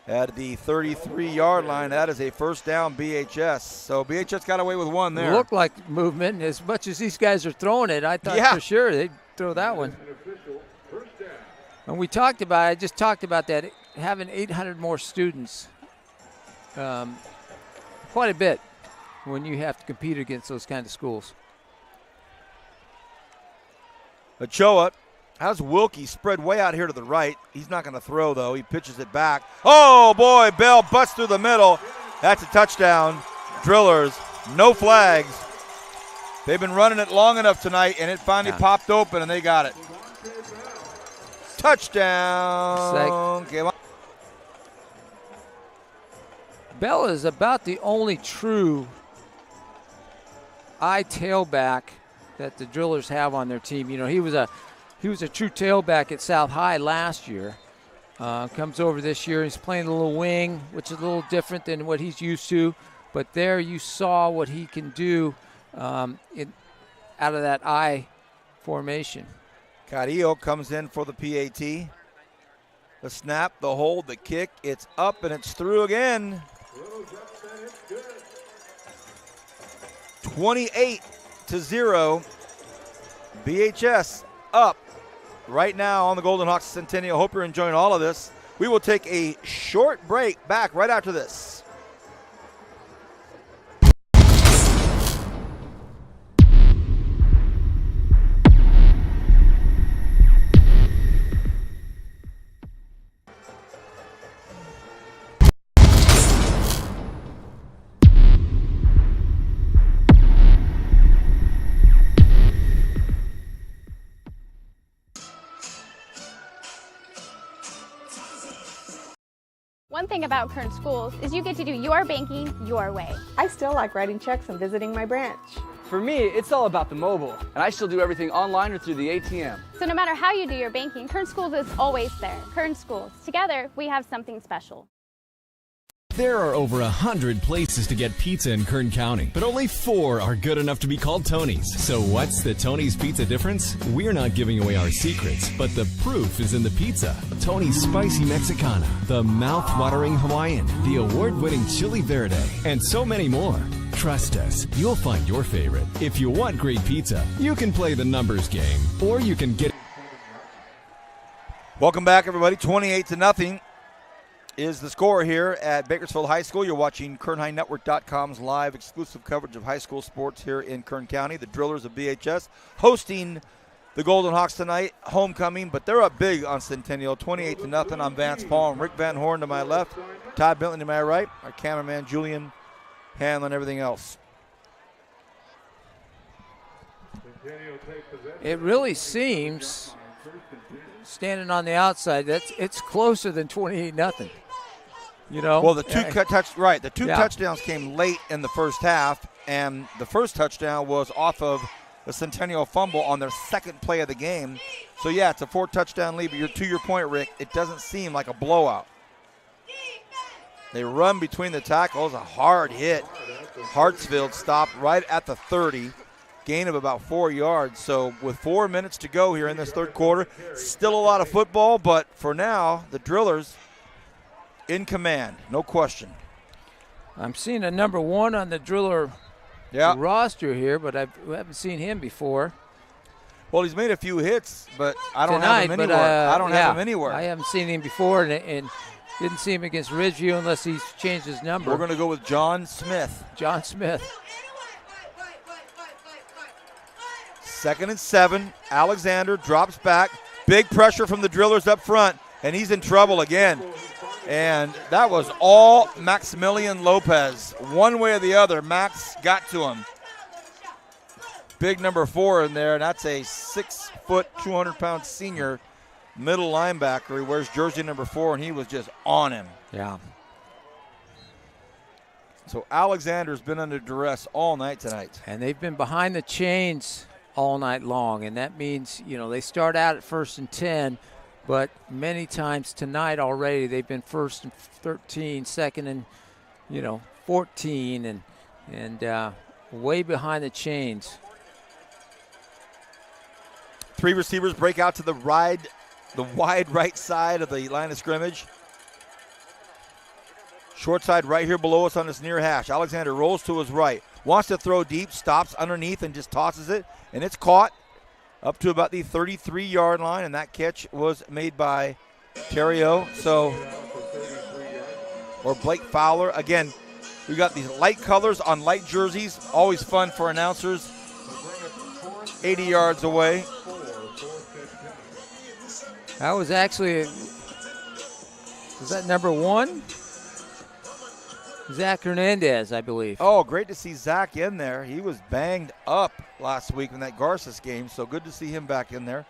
at the 33-yard line. That is a first down, BHS. So BHS got away with one there.
It looked like movement. As much as these guys are throwing it, I thought for sure they'd throw that one. And we talked about, I just talked about that, having 800 more students, quite a bit when you have to compete against those kind of schools.
Ochoa has Wilkie spread way out here to the right. He's not going to throw, though. He pitches it back. Oh, boy, Bell busts through the middle. That's a touchdown. Drillers, no flags. They've been running it long enough tonight, and it finally popped open, and they got it. Touchdown.
Bell is about the only true tailback that the Drillers have on their team. You know, he was a true tailback at South High last year. Comes over this year. He's playing a little wing, which is a little different than what he's used to. But there you saw what he can do out of that I formation.
Carrillo comes in for the PAT. The snap, the hold, the kick. It's up and it's through again. 28-0. BHS up right now on the Golden Hawks Centennial. Hope you're enjoying all of this. We will take a short break, back right after this.
One thing about Kern Schools is you get to do your banking your way.
I still like writing checks and visiting my branch.
For me, it's all about the mobile, and I still do everything online or through the ATM.
So no matter how you do your banking, Kern Schools is always there. Kern Schools, together we have something special.
There are over 100 places to get pizza in Kern County, but only 4 are good enough to be called Tony's. So what's the Tony's Pizza difference? We're not giving away our secrets, but the proof is in the pizza. Tony's Spicy Mexicana, the mouth-watering Hawaiian, the award-winning Chili Verde, and so many more. Trust us, you'll find your favorite. If you want great pizza, you can play the numbers game, or you can get...
Welcome back, everybody. 28-0 is the score here at Bakersfield High School. You're watching KernHighNetwork.com's live exclusive coverage of high school sports here in Kern County. The Drillers of BHS hosting the Golden Hawks tonight, homecoming, but they're up big on Centennial, 28-0. I'm Vance Paul and Rick Van Horn to my left, Todd Bentley to my right, our cameraman Julian handling everything else.
It really seems, standing on the outside, it's closer than 28-0. You know.
Well, the two touchdowns came late in the first half, and the first touchdown was off of the Centennial fumble on their second play of the game. So yeah, it's a 4-touchdown lead. But to your point, Rick, it doesn't seem like a blowout. They run between the tackles, a hard hit. Hartsfield stopped right at the 30. Gain of about 4 yards. So with 4 minutes to go here in this third quarter, still a lot of football, but for now, the Drillers in command, no question.
I'm seeing a number 1 on the Driller roster here, but I haven't seen him before.
Well, he's made a few hits, but I don't have him anywhere. I don't have him anywhere.
I haven't seen him before, and didn't see him against Ridgeview unless he's changed his number.
We're going to go with John Smith.
John Smith.
2nd and 7. Alexander drops back. Big pressure from the Drillers up front, and he's in trouble again. And that was all Maximilian Lopez. One way or the other, Max got to him. Big number 4 in there, and that's a 6-foot, 200-pound senior middle linebacker. He wears jersey number 4, and he was just on him.
Yeah.
So Alexander's been under duress all night tonight.
And they've been behind the chains all night long, and that means, you know, they start out at 1st and 10, but many times tonight already they've been 1st and 13, 2nd and, 14, and way behind the chains.
3 receivers break out to the wide right side of the line of scrimmage. Short side right here below us on this near hash. Alexander rolls to his right. Wants to throw deep, stops underneath and just tosses it. And it's caught up to about the 33-yard line. And that catch was made by Terrio. Or Blake Fowler. Again, we got these light colors on light jerseys. Always fun for announcers. 80 yards away.
That was actually, was that number 1? Zach Hernandez, I believe.
Oh, great to see Zach in there. He was banged up last week in that Garces game, so good to see him back in there.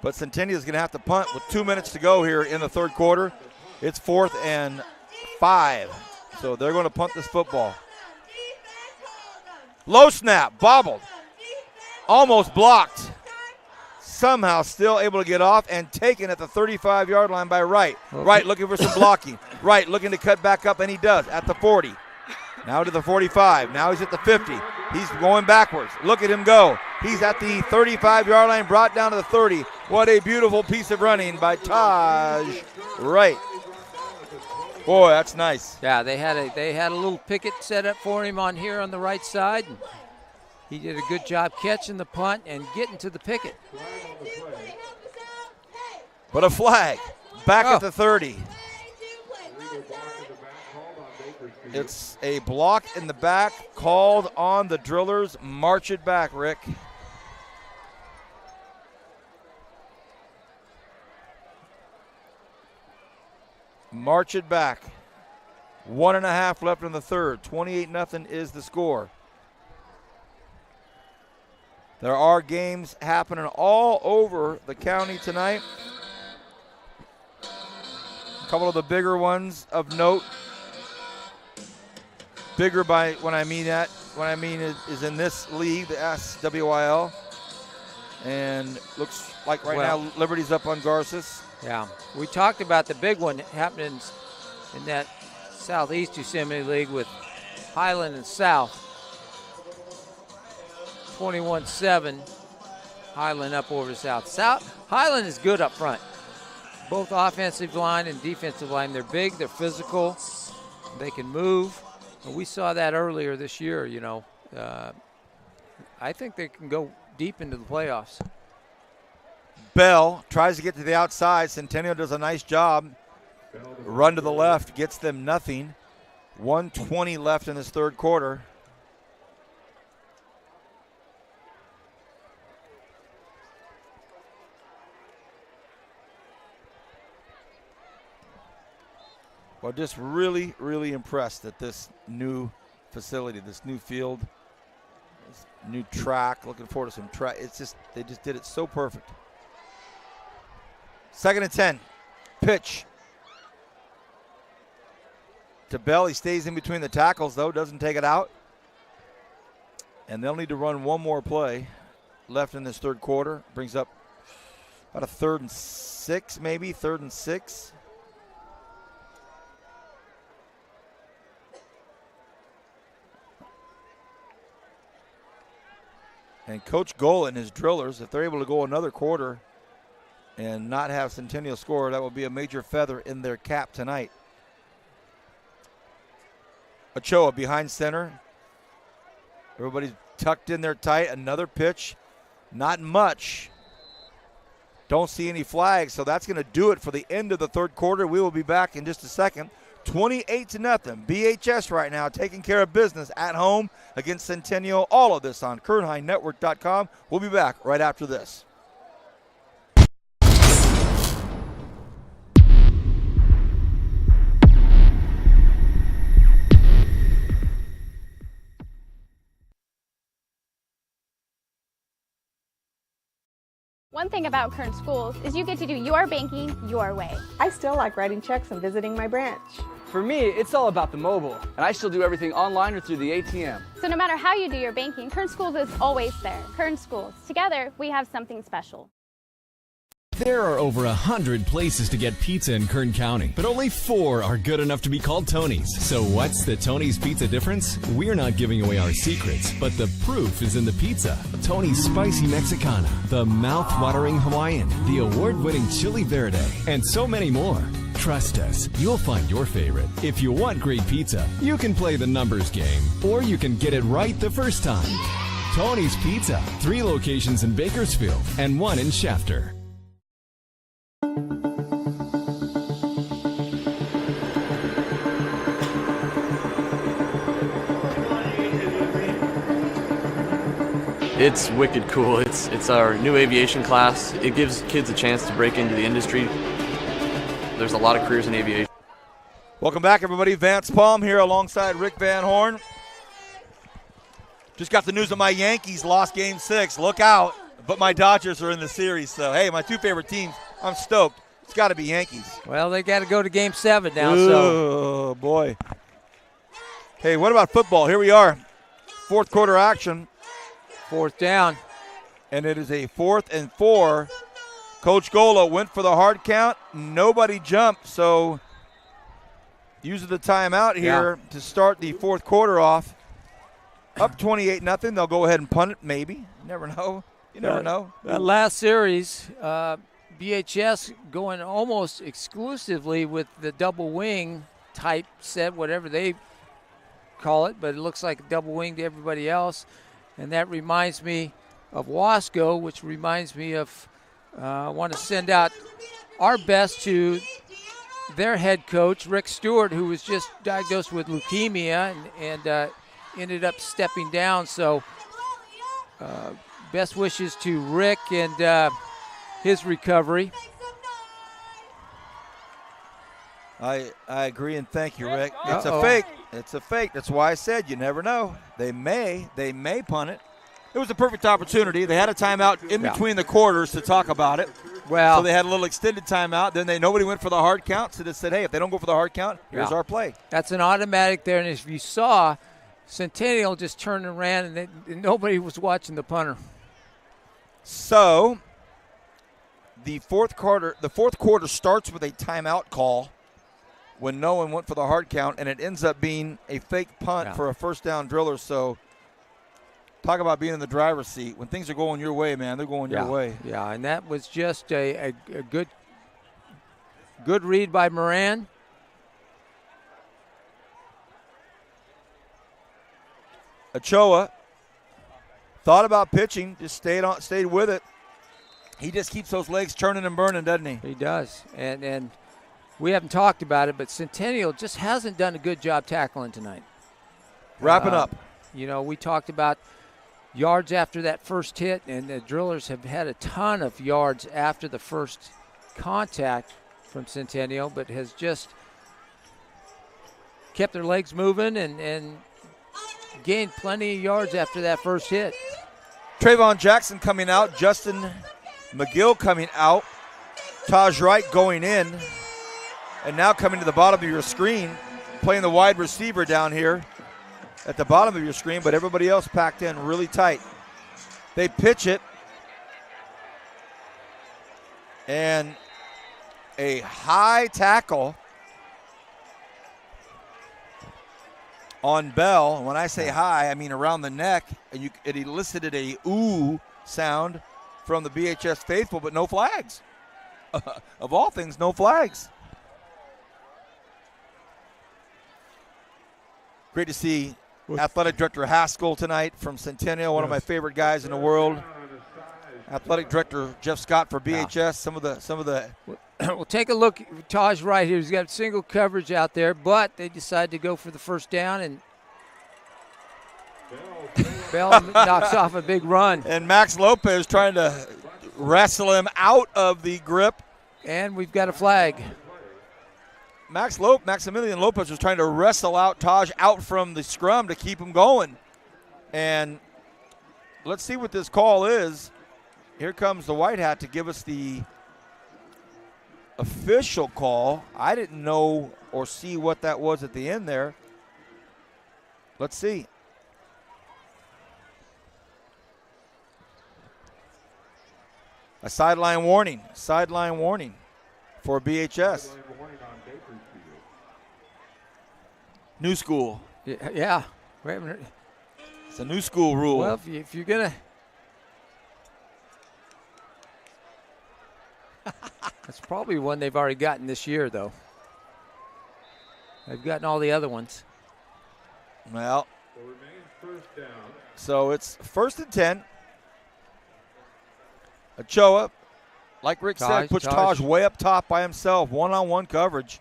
But Centennial is going to have to punt with 2 minutes to go here in the third quarter. It's 4th and 5, so they're going to punt this football. Low snap, bobbled, almost blocked. Somehow still able to get off and taken at the 35-yard line by Wright. Wright looking for some blocking. Wright looking to cut back up, and he does at the 40. Now to the 45. Now he's at the 50. He's going backwards. Look at him go. He's at the 35-yard line, brought down to the 30. What a beautiful piece of running by Taj Wright. Boy, that's nice.
Yeah, they had a little picket set up for him on here on the right side. And he did a good job catching the punt and getting to the picket.
But a flag back at the 30. It's a block in the back called on the Drillers. March it back, Rick. March it back. 1.5 left in the third. 28-0 is the score. There are games happening all over the county tonight. couple of the bigger ones of note. Bigger by what I mean is in this league, the SWIL. And looks like right now Liberty's up on Garces.
Yeah, we talked about the big one happening in that Southeast Yosemite League with Highland and South. 21-7, Highland up over South. Highland is good up front. Both offensive line and defensive line, they're big, they're physical, they can move. And we saw that earlier this year, you know. I think they can go deep into the playoffs.
Bell tries to get to the outside. Centennial does a nice job. Run to the left, gets them nothing. 1:20 left in this third quarter. Well, just really, really impressed at this new facility, this new field, this new track. Looking forward to some track. It's just, they just did it so perfect. 2nd and 10. Pitch to Bell. He stays in between the tackles, though, doesn't take it out. And they'll need to run one more play left in this third quarter. Brings up about a 3rd and 6, maybe, 3rd and 6. And Coach Gola and his drillers, if they're able to go another quarter and not have Centennial score, that will be a major feather in their cap tonight. Ochoa behind center. Everybody's tucked in there tight. Another pitch. Not much. Don't see any flags, so that's going to do it for the end of the third quarter. We will be back in just a second. 28-0. BHS right now taking care of business at home against Centennial. All of this on KernHighNetwork.com. We'll be back right after this.
One thing about Kern Schools is you get to do your banking your way.
I still like writing checks and visiting my branch.
For me, it's all about the mobile. And I still do everything online or through the ATM.
So no matter how you do your banking, Kern Schools is always there. Kern Schools. Together, we have something special.
There are over 100 places to get pizza in Kern County, but only 4 are good enough to be called Tony's. So what's the Tony's pizza difference? We're not giving away our secrets, but the proof is in the pizza. Tony's Spicy Mexicana, the mouth-watering Hawaiian, the award-winning Chili Verde, and so many more. Trust us, you'll find your favorite. If you want great pizza, you can play the numbers game, or you can get it right the first time. Tony's Pizza, 3 locations in Bakersfield and 1 in Shafter.
It's wicked cool. It's our new aviation class. It gives kids a chance to break into the industry. There's a lot of careers in aviation.
Welcome back, everybody. Vance Palm here alongside Rick Van Horn. Just got the news that my Yankees lost Game 6. Look out. But my Dodgers are in the series. So, hey, my 2 favorite teams, I'm stoked. It's got to be Yankees.
Well, they got to go to Game 7 now.
Oh, boy. Hey, what about football? Here we are. 4th quarter action.
4th down.
And it is a 4th and 4. Coach Gola went for the hard count. Nobody jumped, so using the timeout here to start the 4th quarter off. Up 28-0. They'll go ahead and punt it, maybe. You never know. You never know.
That last series, BHS going almost exclusively with the double wing type set, whatever they call it, but it looks like a double wing to everybody else. And that reminds me of Wasco, which reminds me of I want to send out our best to their head coach, Rick Stewart, who was just diagnosed with leukemia and ended up stepping down. So best wishes to Rick and his recovery.
I agree, and thank you, Rick. It's a fake. It's a fake. That's why I said you never know. They may punt it. It was a perfect opportunity. They had a timeout in between the quarters to talk about it.
Well,
so they had a little extended timeout. Then nobody went for the hard count, so they said, hey, if they don't go for the hard count, here's our play.
That's an automatic there. And if you saw, Centennial just turned and ran, and nobody was watching the punter.
So the fourth quarter starts with a timeout call when no one went for the hard count, and it ends up being a fake punt for a first down driller. So talk about being in the driver's seat. When things are going your way, man, they're going your way.
Yeah, and that was just a good read by Moran.
Ochoa thought about pitching, just stayed with it. He just keeps those legs turning and burning, doesn't he?
He does. And we haven't talked about it, but Centennial just hasn't done a good job tackling tonight.
Wrapping up.
You know, we talked about yards after that first hit, and the drillers have had a ton of yards after the first contact from Centennial, but has just kept their legs moving and gained plenty of yards after that first hit.
Trayvon Jackson coming out, Justin McGill coming out, Taj Wright going in, and now coming to the bottom of your screen, playing the wide receiver down here at the bottom of your screen, but everybody else packed in really tight. They pitch it, and a high tackle on Bell. When I say high, I mean around the neck, and it elicited a ooh sound from the BHS faithful, but no flags. Of all things, no flags. Great to see Athletic Director Haskell tonight from Centennial, one of my favorite guys in the world. Athletic Director Jeff Scott for BHS. Some of the.
We'll take a look at Taj right here. He's got single coverage out there, but they decide to go for the first down, and Bell knocks off a big run.
And Max Lopez trying to wrestle him out of the grip.
And we've got a flag.
Maximilian Lopez was trying to wrestle out Taj out from the scrum to keep him going. And let's see what this call is. Here comes the white hat to give us the official call. I didn't know or see what that was at the end there. Let's see. A sideline warning for BHS. New school.
Yeah. Wait a minute.
It's a new school rule.
Well, if you're going to. That's probably one they've already gotten this year, though. They've gotten all the other ones.
Well, so it's 1st and 10. Ochoa, like Rick said, puts Taj way up top by himself, one-on-one coverage.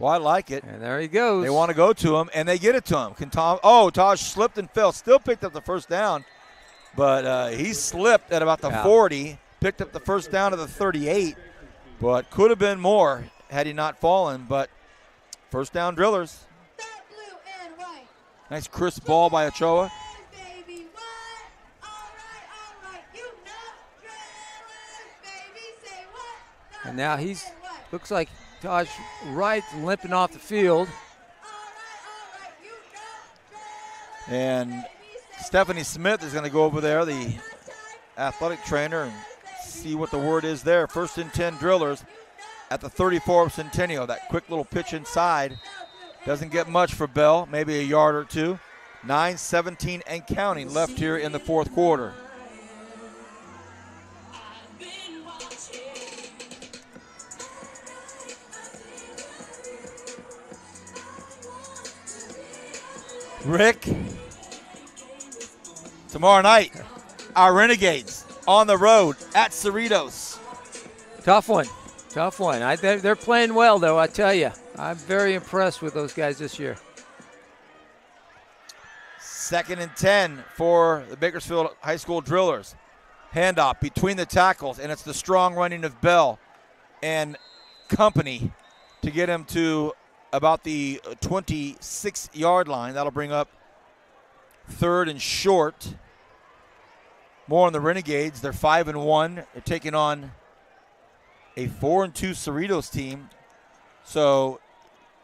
Well, I like it.
And there he goes.
They want to go to him, and they get it to him. Taj slipped and fell. Still picked up the first down, but he slipped at about the 40, picked up the first down to the 38, but could have been more had he not fallen. But first down drillers. Nice crisp ball by Ochoa.
And now looks like Taj Wright limping off the field.
And Stephanie Smith is going to go over there, the athletic trainer, and see what the word is there. 1st and 10 drillers at the 34 of Centennial. That quick little pitch inside doesn't get much for Bell, maybe a yard or two. 9:17 and counting left here in the fourth quarter. Rick, tomorrow night, our Renegades on the road at Cerritos.
Tough one. They're playing well, though, I tell you. I'm very impressed with those guys this year.
2nd and 10 for the Bakersfield High School Drillers. Handoff between the tackles, and it's the strong running of Bell and company to get him to about the 26-yard line. That'll bring up 3rd and short. More on the Renegades. They're 5-1. They're taking on a 4-2 Cerritos team. So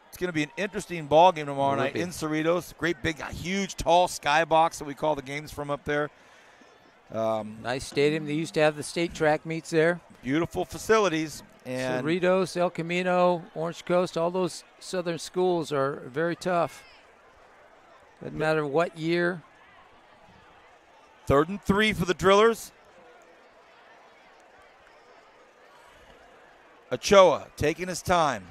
it's going to be an interesting ball game tomorrow night in Cerritos. Great big, huge, tall skybox that we call the games from up there.
Nice stadium. They used to have the state track meets there.
Beautiful facilities. And
Cerritos, El Camino, Orange Coast, all those southern schools are very tough. Doesn't matter what year.
3rd and 3 for the Drillers. Ochoa taking his time.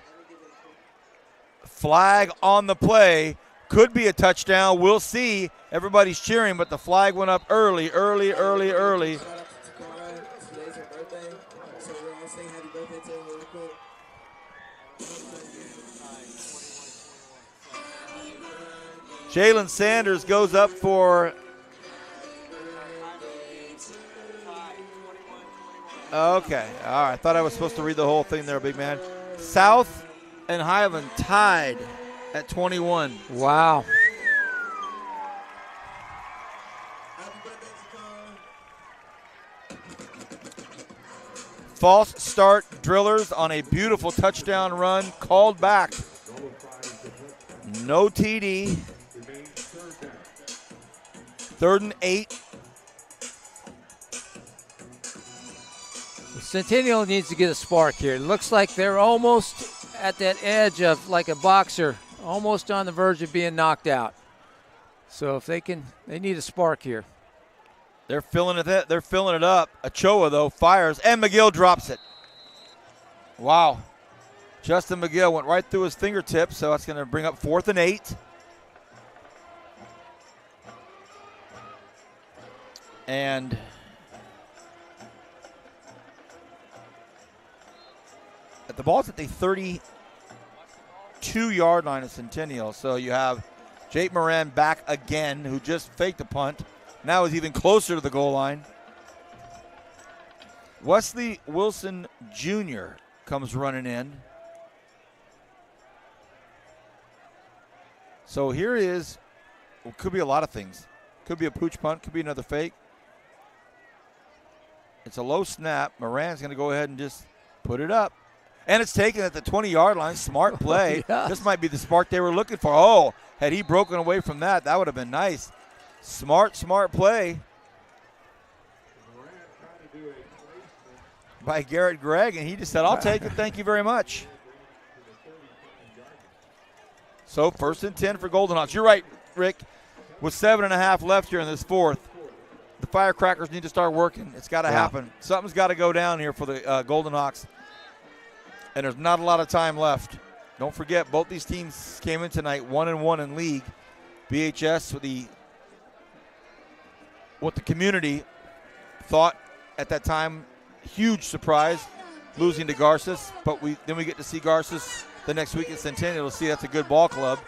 Flag on the play. Could be a touchdown. We'll see. Everybody's cheering, but the flag went up early. Jalen Sanders goes up for... Okay, all right. I thought I was supposed to read the whole thing there, big man. South and Highland tied at 21.
Wow.
False start Drillers on a beautiful touchdown run, called back. No TD. 3rd and 8.
Centennial needs to get a spark here. It looks like they're almost at that edge of like a boxer, almost on the verge of being knocked out. So if they need a spark here.
They're filling it up. Ochoa, though, fires, and McGill drops it. Wow. Justin McGill went right through his fingertips, so that's going to bring up 4th and 8. And the ball's at the 32-yard line of Centennial. So you have Jake Moran back again, who just faked a punt. Now is even closer to the goal line. Wesley Wilson Jr. comes running in. So here is, well, could be a lot of things. Could be a pooch punt, could be another fake. It's a low snap. Moran's going to go ahead and just put it up. And it's taken at the 20-yard line. Smart play.
Yeah.
This might be the spark they were looking for. Oh, had he broken away from that, that would have been nice. Smart play by Garrett Gregg, and he just said, I'll take it, thank you very much. So 1st and 10 for Golden Hawks. You're right, Rick. With 7.5 left here in this 4th, the Firecrackers need to start working. It's got to happen. Something's got to go down here for the Golden Hawks. And there's not a lot of time left. Don't forget, both these teams came in tonight 1-1 in league. BHS with what the community thought at that time, huge surprise, losing to Garces. But then we get to see Garces the next week at Centennial to see that's a good ball club.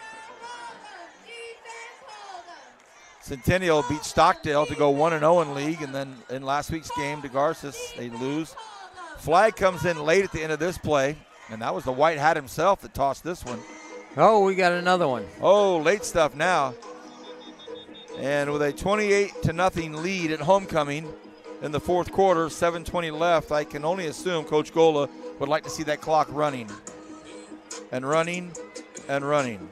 Centennial beat Stockdale to go 1-0 in league, and then in last week's game to Garces, they lose. Flag comes in late at the end of this play, and that was the white hat himself that tossed this one.
Oh, we got another one.
Oh, late stuff now. And with a 28-0 lead at homecoming in the 4th quarter, 7:20 left, I can only assume Coach Gola would like to see that clock running. And running and running.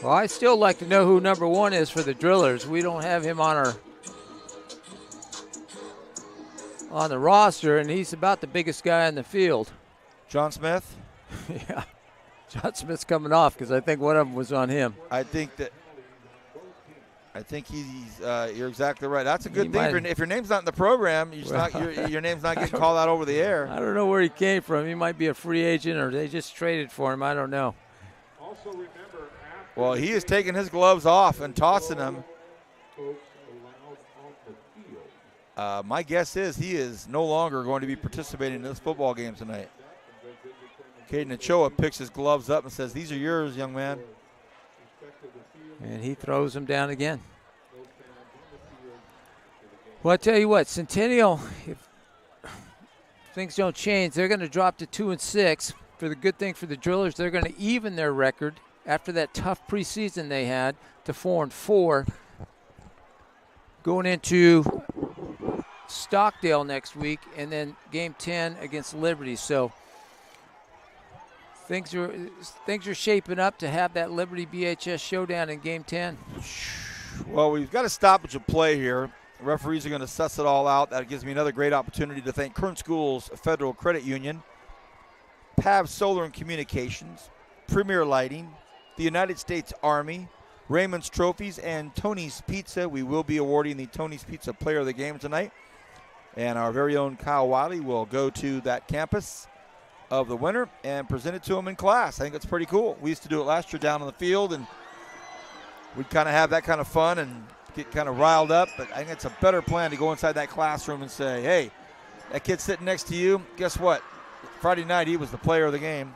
Well, I still like to know who number 1 is for the Drillers. We don't have him on the roster, and he's about the biggest guy in the field.
John Smith?
Yeah. John Smith's coming off because I think one of them was on him.
I think he's you're exactly right. That's a good thing. If your name's not in the program, your name's not getting called out over the air.
I don't know where he came from. He might be a free agent or they just traded for him. I don't know.
Also remember,
well, he is taking his gloves off and tossing them. My guess is he is no longer going to be participating in this football game tonight. Caden Ochoa picks his gloves up and says, "These are yours, young man."
And he throws them down again. Well, I tell you what, Centennial, if things don't change, they're going to drop to 2-6. For the good thing for the Drillers, they're going to even their record after that tough preseason they had to 4-4. Going into Stockdale next week, and then game 10 against Liberty. So things are shaping up to have that Liberty BHS showdown in game 10.
Well, we've got a stoppage of play here. The referees are going to suss it all out. That gives me another great opportunity to thank Kern Schools Federal Credit Union, PAV Solar and Communications, Premier Lighting, the United States Army, Raymond's Trophies, and Tony's Pizza. We will be awarding the Tony's Pizza Player of the Game tonight. And our very own Kyle Wiley will go to that campus of the winner and present it to him in class. I think it's pretty cool. We used to do it last year down on the field, and we'd kind of have that kind of fun and get kind of riled up. But I think it's a better plan to go inside that classroom and say, hey, that kid sitting next to you, guess what? Friday night he was the player of the game,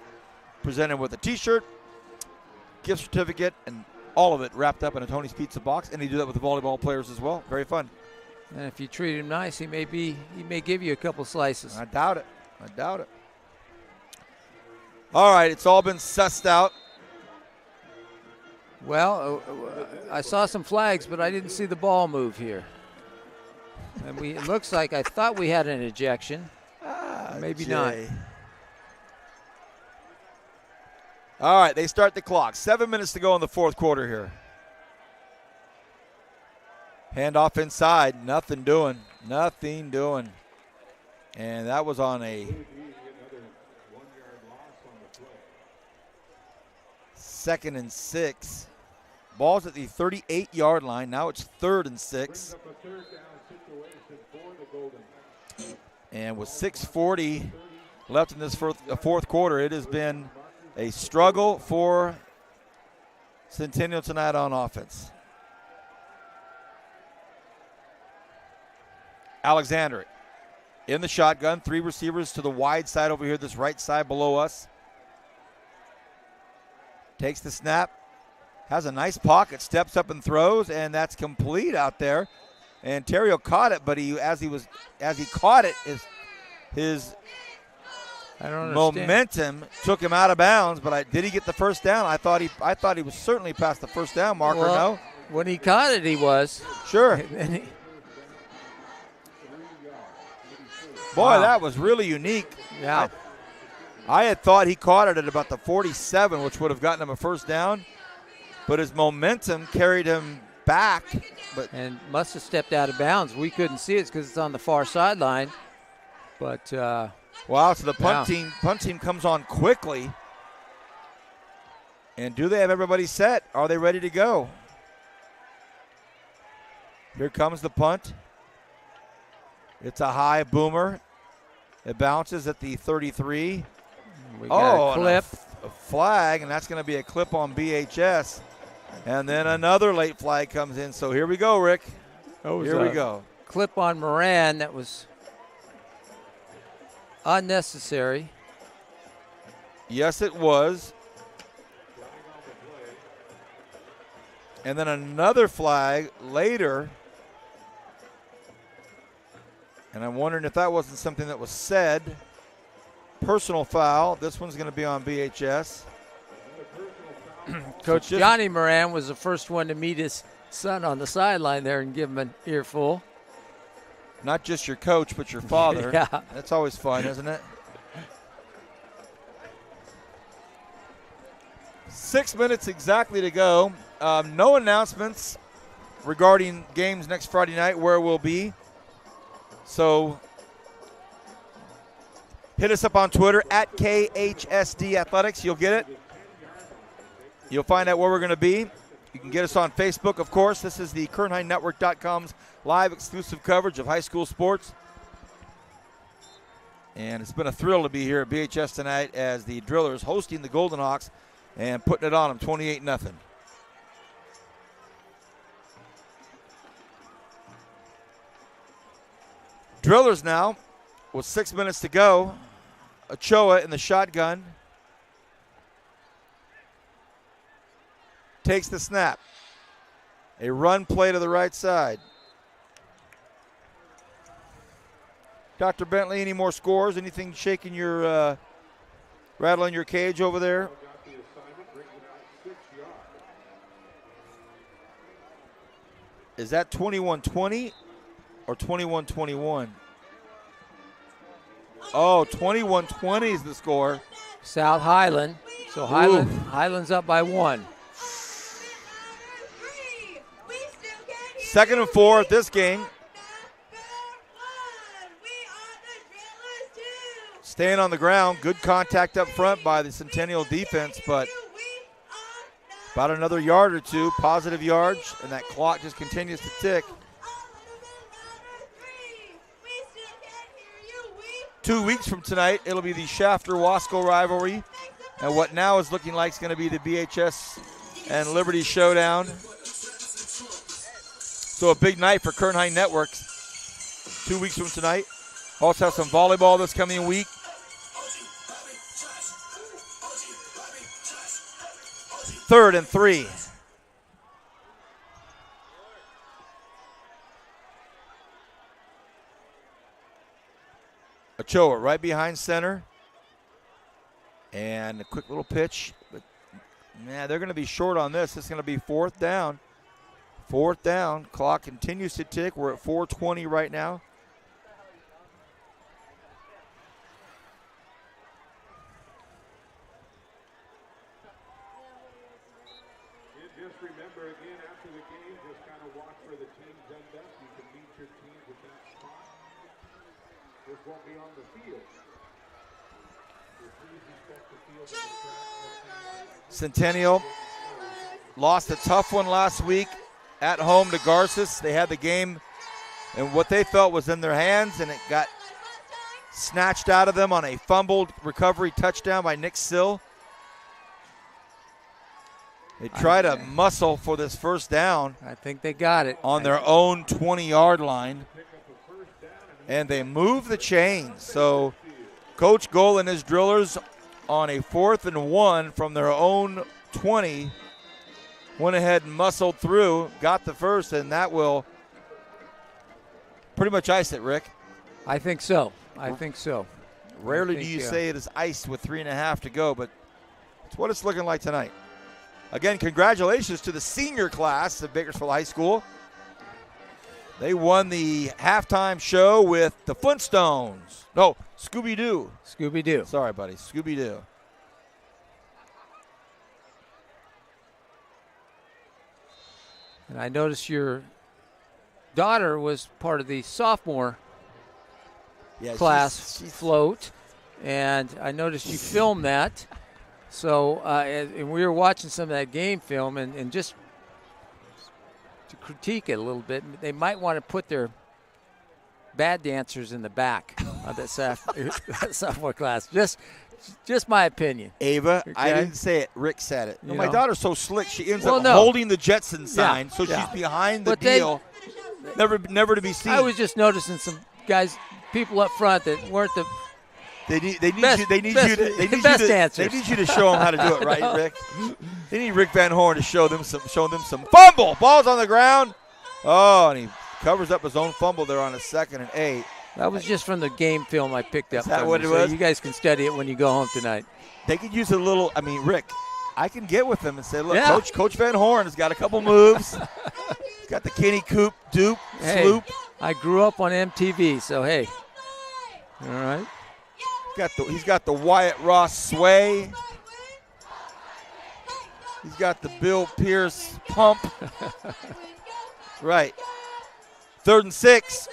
presented with a T-shirt, gift certificate, and all of it wrapped up in a Tony's Pizza box. And he did that with the volleyball players as well. Very fun.
And if you treat him nice, he may give you a couple slices.
I doubt it. All right, it's all been sussed out.
Well, I saw some flags, but I didn't see the ball move here. And it looks like I thought we had an ejection. Maybe not.
All right, they start the clock. 7 minutes to go in the fourth quarter here. Handoff inside, nothing doing. And that was on a second and 6. Ball's at the 38-yard line. Now it's 3rd and 6. And with 6:40 left in this fourth quarter, it has been a struggle for Centennial tonight on offense. Alexander in the shotgun. 3 receivers to the wide side over here, this right side below us. Takes the snap. Has a nice pocket. Steps up and throws, and that's complete out there. And Terrio caught it, but as he caught it, his momentum took him out of bounds. But did he get the first down? I thought he was certainly past the first down marker.
Well,
no,
when he caught it, he was.
Sure. Boy, that was really unique.
Yeah.
I had thought he caught it at about the 47, which would have gotten him a first down. But his momentum carried him back.
And must have stepped out of bounds. We couldn't see it because it's on the far sideline. But
wow, so the punt team comes on quickly. And do they have everybody set? Are they ready to go? Here comes the punt. It's a high boomer. It bounces at the 33.
We got a clip.
A flag, and that's going to be a clip on BHS. And then another late flag comes in. So here we go, Rick. Here we go.
Clip on Moran that was unnecessary.
Yes, it was. And then another flag later. And I'm wondering if that wasn't something that was said. Personal foul. This one's going to be on BHS.
Coach Johnny Moran was the first one to meet his son on the sideline there and give him an earful.
Not just your coach, but your father.
Yeah.
That's always fun, isn't it? 6 minutes exactly to go. No announcements regarding games next Friday night, where we'll be. So hit us up on Twitter at KHSD Athletics. You'll get it. You'll find out where we're going to be. You can get us on Facebook, of course. This is the KernHighNetwork.com's live exclusive coverage of high school sports. And it's been a thrill to be here at BHS tonight as the Drillers hosting the Golden Hawks and putting it on them 28-0. Drillers now with 6 minutes to go. Ochoa in the shotgun. Takes the snap. A run play to the right side. Dr. Bentley, any more scores? Anything shaking your, rattling your cage over there? Is that 21-20? or 21-21? Oh, 21-20 is the score.
South Highland. So Highland's up by 1.
2nd and 4 at this game. Staying on the ground. Good contact up front by the Centennial defense, but about another yard or two, positive yards, and that clock just continues to tick. 2 weeks from tonight, it'll be the Shafter-Wasco rivalry, and what now is looking like is going to be the BHS and Liberty showdown. So a big night for Kern High Networks. 2 weeks from tonight. Also have some volleyball this coming week. Third and 3. Ochoa right behind center. And a quick little pitch. But, man, they're going to be short on this. It's going to be 4th down. 4th down. Clock continues to tick. We're at 4:20 right now.
Just remember again after the game, just kind of watch where the teams end up. You can meet your teams at that spot. This won't be on the field. So please respect the field and the track.
Centennial lost a tough one last week at home to Garces. They had the game and what they felt was in their hands, and it got snatched out of them on a fumbled recovery touchdown by Nick Sill. They try to muscle for this first down.
I think they got it.
On their own 20-yard line. And they move the chains. So Coach Goal and his drillers on a 4th and 1 from their own 20 went ahead and muscled through, got the first, and that will pretty much ice it, Rick.
I think so. I think so.
Rarely do you say it is iced with 3.5 to go, but it's what it's looking like tonight. Again, congratulations to the senior class of Bakersfield High School. They won the halftime show with the Flintstones. No, Scooby-Doo.
Scooby-Doo.
Sorry, buddy. Scooby-Doo.
And I noticed your daughter was part of the sophomore class
she's
float, and I noticed you filmed that. So, and we were watching some of that game film, and just to critique it a little bit, they might want to put their bad dancers in the back of that sophomore class. Just my opinion.
Ava,
okay?
I didn't say it. Rick said it.
You
My
know?
daughter's so slick, she ends up holding the Jetson sign, so she's behind the deal, never to be seen.
I was just noticing some guys, people up front that weren't the
They need
best
you to show them how to do it, right, Rick? They need Rick Van Horn to show them some fumble. Ball's on the ground. Oh, and he covers up his own fumble there on a 2nd and 8.
That was just from the game film I picked up.
Is that
from
what
you,
it was?
So you guys can study it when you go home tonight.
They could use a little. I mean, Rick, I can get with them and say, look, Coach Van Horn has got a couple moves. He's got the Kenny Coop, Dupe, Sloop.
I grew up on MTV, so hey. All right.
He's got the Wyatt Ross sway. He's got the Bill Pierce pump. Right. 3rd and 6.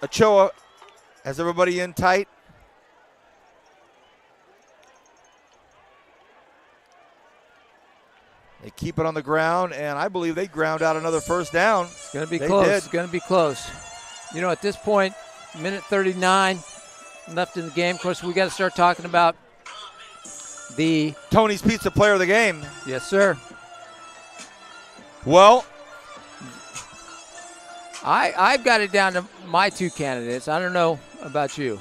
Ochoa has everybody in tight. They keep it on the ground, and I believe they ground out another first down.
It's going to be close. It's going to be close. You know, at this point, minute 39 left in the game. Of course, we got to start talking about the
Tony's Pizza Player of the Game.
Yes, sir.
Well,
I've got it down to my 2 candidates. I don't know about you.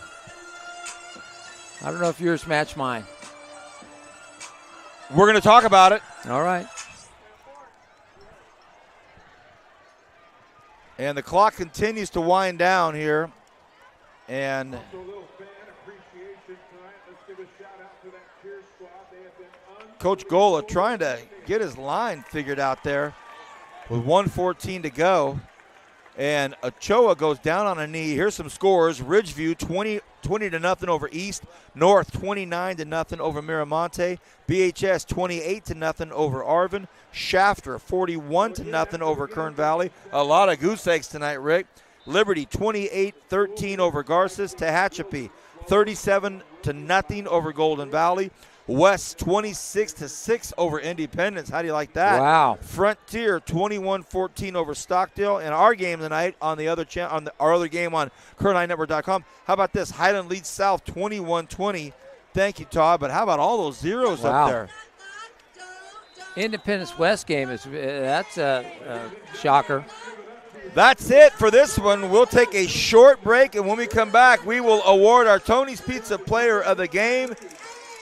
I don't know if yours match mine.
We're going to talk about it.
All right.
And the clock continues to wind down here. And Coach Gola trying to get his line figured out there. with 1:14 to go. And Ochoa goes down on a knee. Here's some scores. Ridgeview 20-0 over East. North 29-0 over Miramonte. BHS 28-0 over Arvin. Shafter 41-0 over Kern Valley. A lot of goose eggs tonight, Rick. Liberty 28-13 over Garces. Tehachapi 37-0 over Golden Valley. West 26-6 over Independence. How do you like that?
Wow.
Frontier 21-14 over Stockdale. And our game tonight on the other our other game on KernHighNetwork.com. How about this? Highland leads South 21-20. Thank you, Todd. But how about all those zeros up there?
Independence West game that's a shocker.
That's it for this one. We'll take a short break, and when we come back, we will award our Tony's Pizza Player of the Game.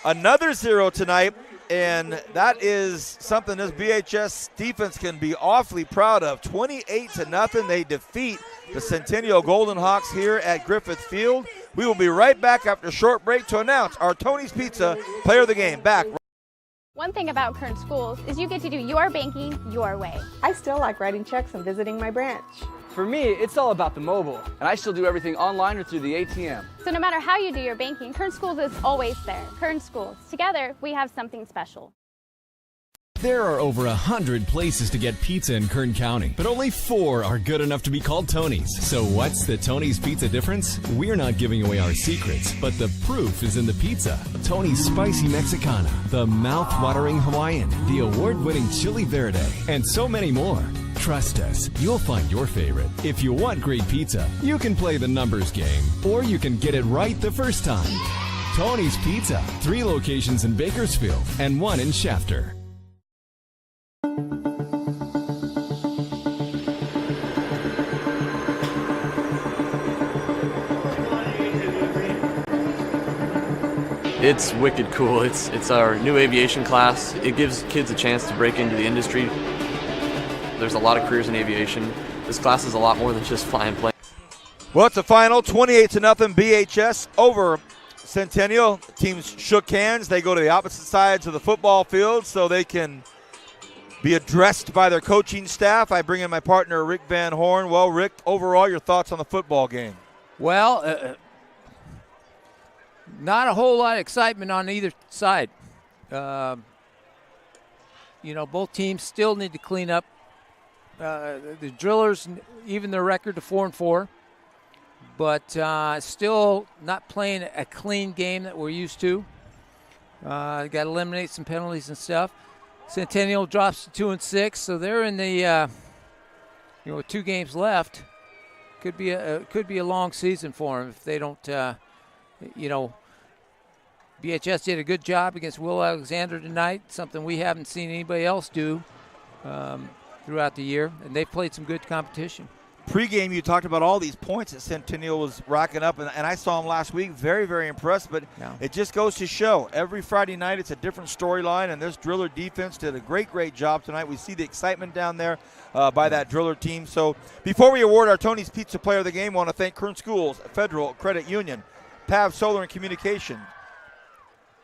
Another 0 tonight, and that is something this BHS defense can be awfully proud of. 28-0, they defeat the Centennial Golden Hawks here at Griffith Field. We will be right back after a short break to announce our Tony's Pizza Player of the Game. Back.
One thing about Kern Schools is you get to do your banking your way.
I still like writing checks and visiting my branch.
For me, it's all about the mobile, and I still do everything online or through the ATM.
So no matter how you do your banking, Kern Schools is always there. Kern Schools. Together, we have something special.
There are over 100 places to get pizza in Kern County, but only 4 are good enough to be called Tony's. So what's the Tony's Pizza difference? We're not giving away our secrets, but the proof is in the pizza. Tony's Spicy Mexicana, the mouth-watering Hawaiian, the award-winning Chili Verde, and so many more. Trust us, you'll find your favorite. If you want great pizza, you can play the numbers game, or you can get it right the first time. Tony's Pizza, 3 locations in Bakersfield and 1 in Shafter.
It's wicked cool. It's our new aviation class. It gives kids a chance to break into the industry. There's a lot of careers in aviation. This class is a lot more than just flying planes.
Well, it's a final 28-0 BHS over Centennial. Teams shook hands. They go to the opposite sides of the football field so they can be addressed by their coaching staff. I bring in my partner, Rick Van Horn. Well, Rick, overall, your thoughts on the football game?
Well, not a whole lot of excitement on either side. Both teams still need to clean up. The Drillers, even their record to 4-4, but still not playing a clean game that we're used to. Got to eliminate some penalties and stuff. Centennial drops to 2-6, so they're in the with 2 games left. Could be a long season for them if they don't. BHS did a good job against Will Alexander tonight, something we haven't seen anybody else do throughout the year, and they've played some good competition.
Pregame, you talked about all these points that Centennial was racking up, and I saw them last week. Very, very impressed, but it just goes to show every Friday night it's a different storyline, and this Driller defense did a great, great job tonight. We see the excitement down there by that Driller team. So before we award our Tony's Pizza Player of the Game, I want to thank Kern Schools, Federal Credit Union, PAV Solar and Communication,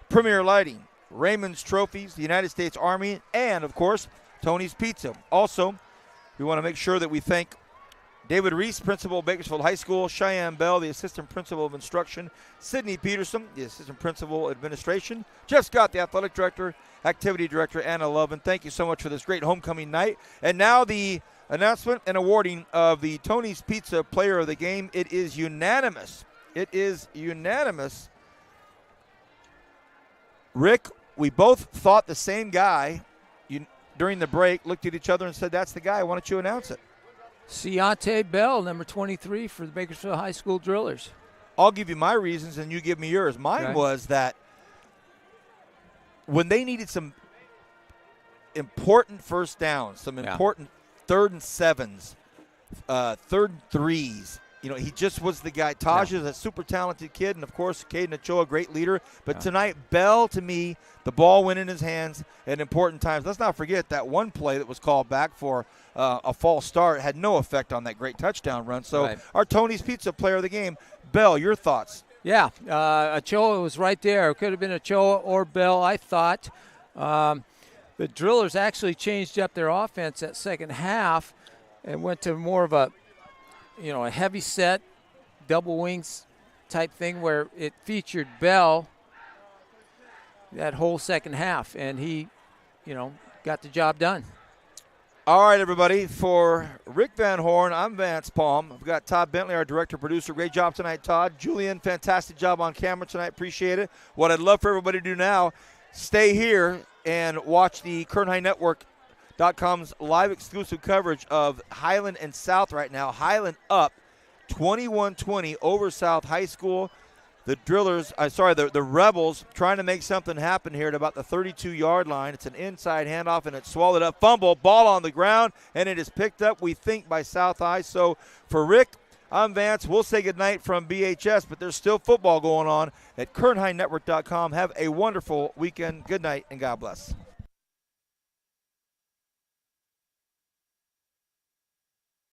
Premier Lighting, Raymond's Trophies, the United States Army, and, of course, Tony's Pizza. Also, we want to make sure that we thank David Reese, Principal of Bakersfield High School, Cheyenne Bell, the Assistant Principal of Instruction, Sydney Peterson, the Assistant Principal of Administration, Jeff Scott, the Athletic Director, Activity Director, Anna Lovin. Thank you so much for this great homecoming night. And now the announcement and awarding of the Tony's Pizza Player of the Game. It is unanimous. It is unanimous. Rick, we both thought the same guy. During the break, looked at each other and said, that's the guy. Why don't you announce it?
Ciante Bell, number 23 for the Bakersfield High School Drillers.
I'll give you my reasons and you give me yours. Mine was that when they needed some important first downs, some important 3rd and 7s, 3rd and 3s, he just was the guy. Taj is a super talented kid, and, of course, Caden Ochoa, great leader. But tonight, Bell, to me, the ball went in his hands at important times. Let's not forget that one play that was called back for a false start had no effect on that great touchdown run. So our Tony's Pizza Player of the Game, Bell, your thoughts?
Yeah, Ochoa was right there. It could have been Ochoa or Bell, I thought. The Drillers actually changed up their offense that second half and went to more of a heavy set, double wings type thing where it featured Bell that whole second half, and he, got the job done.
All right, everybody. For Rick Van Horn, I'm Vance Palm. We've got Todd Bentley, our director-producer. Great job tonight, Todd. Julian, fantastic job on camera tonight. Appreciate it. What I'd love for everybody to do now, stay here and watch the KernHighNetwork.com's live exclusive coverage of Highland and South right now. Highland up 21-20 over South High School. The the Rebels trying to make something happen here at about the 32-yard line. It's an inside handoff, and it's swallowed up. Fumble, ball on the ground, and it is picked up, we think, by South High. So for Rick, I'm Vance. We'll say goodnight from BHS, but there's still football going on at KernHighNetwork.com. Have a wonderful weekend. Good night, and God bless.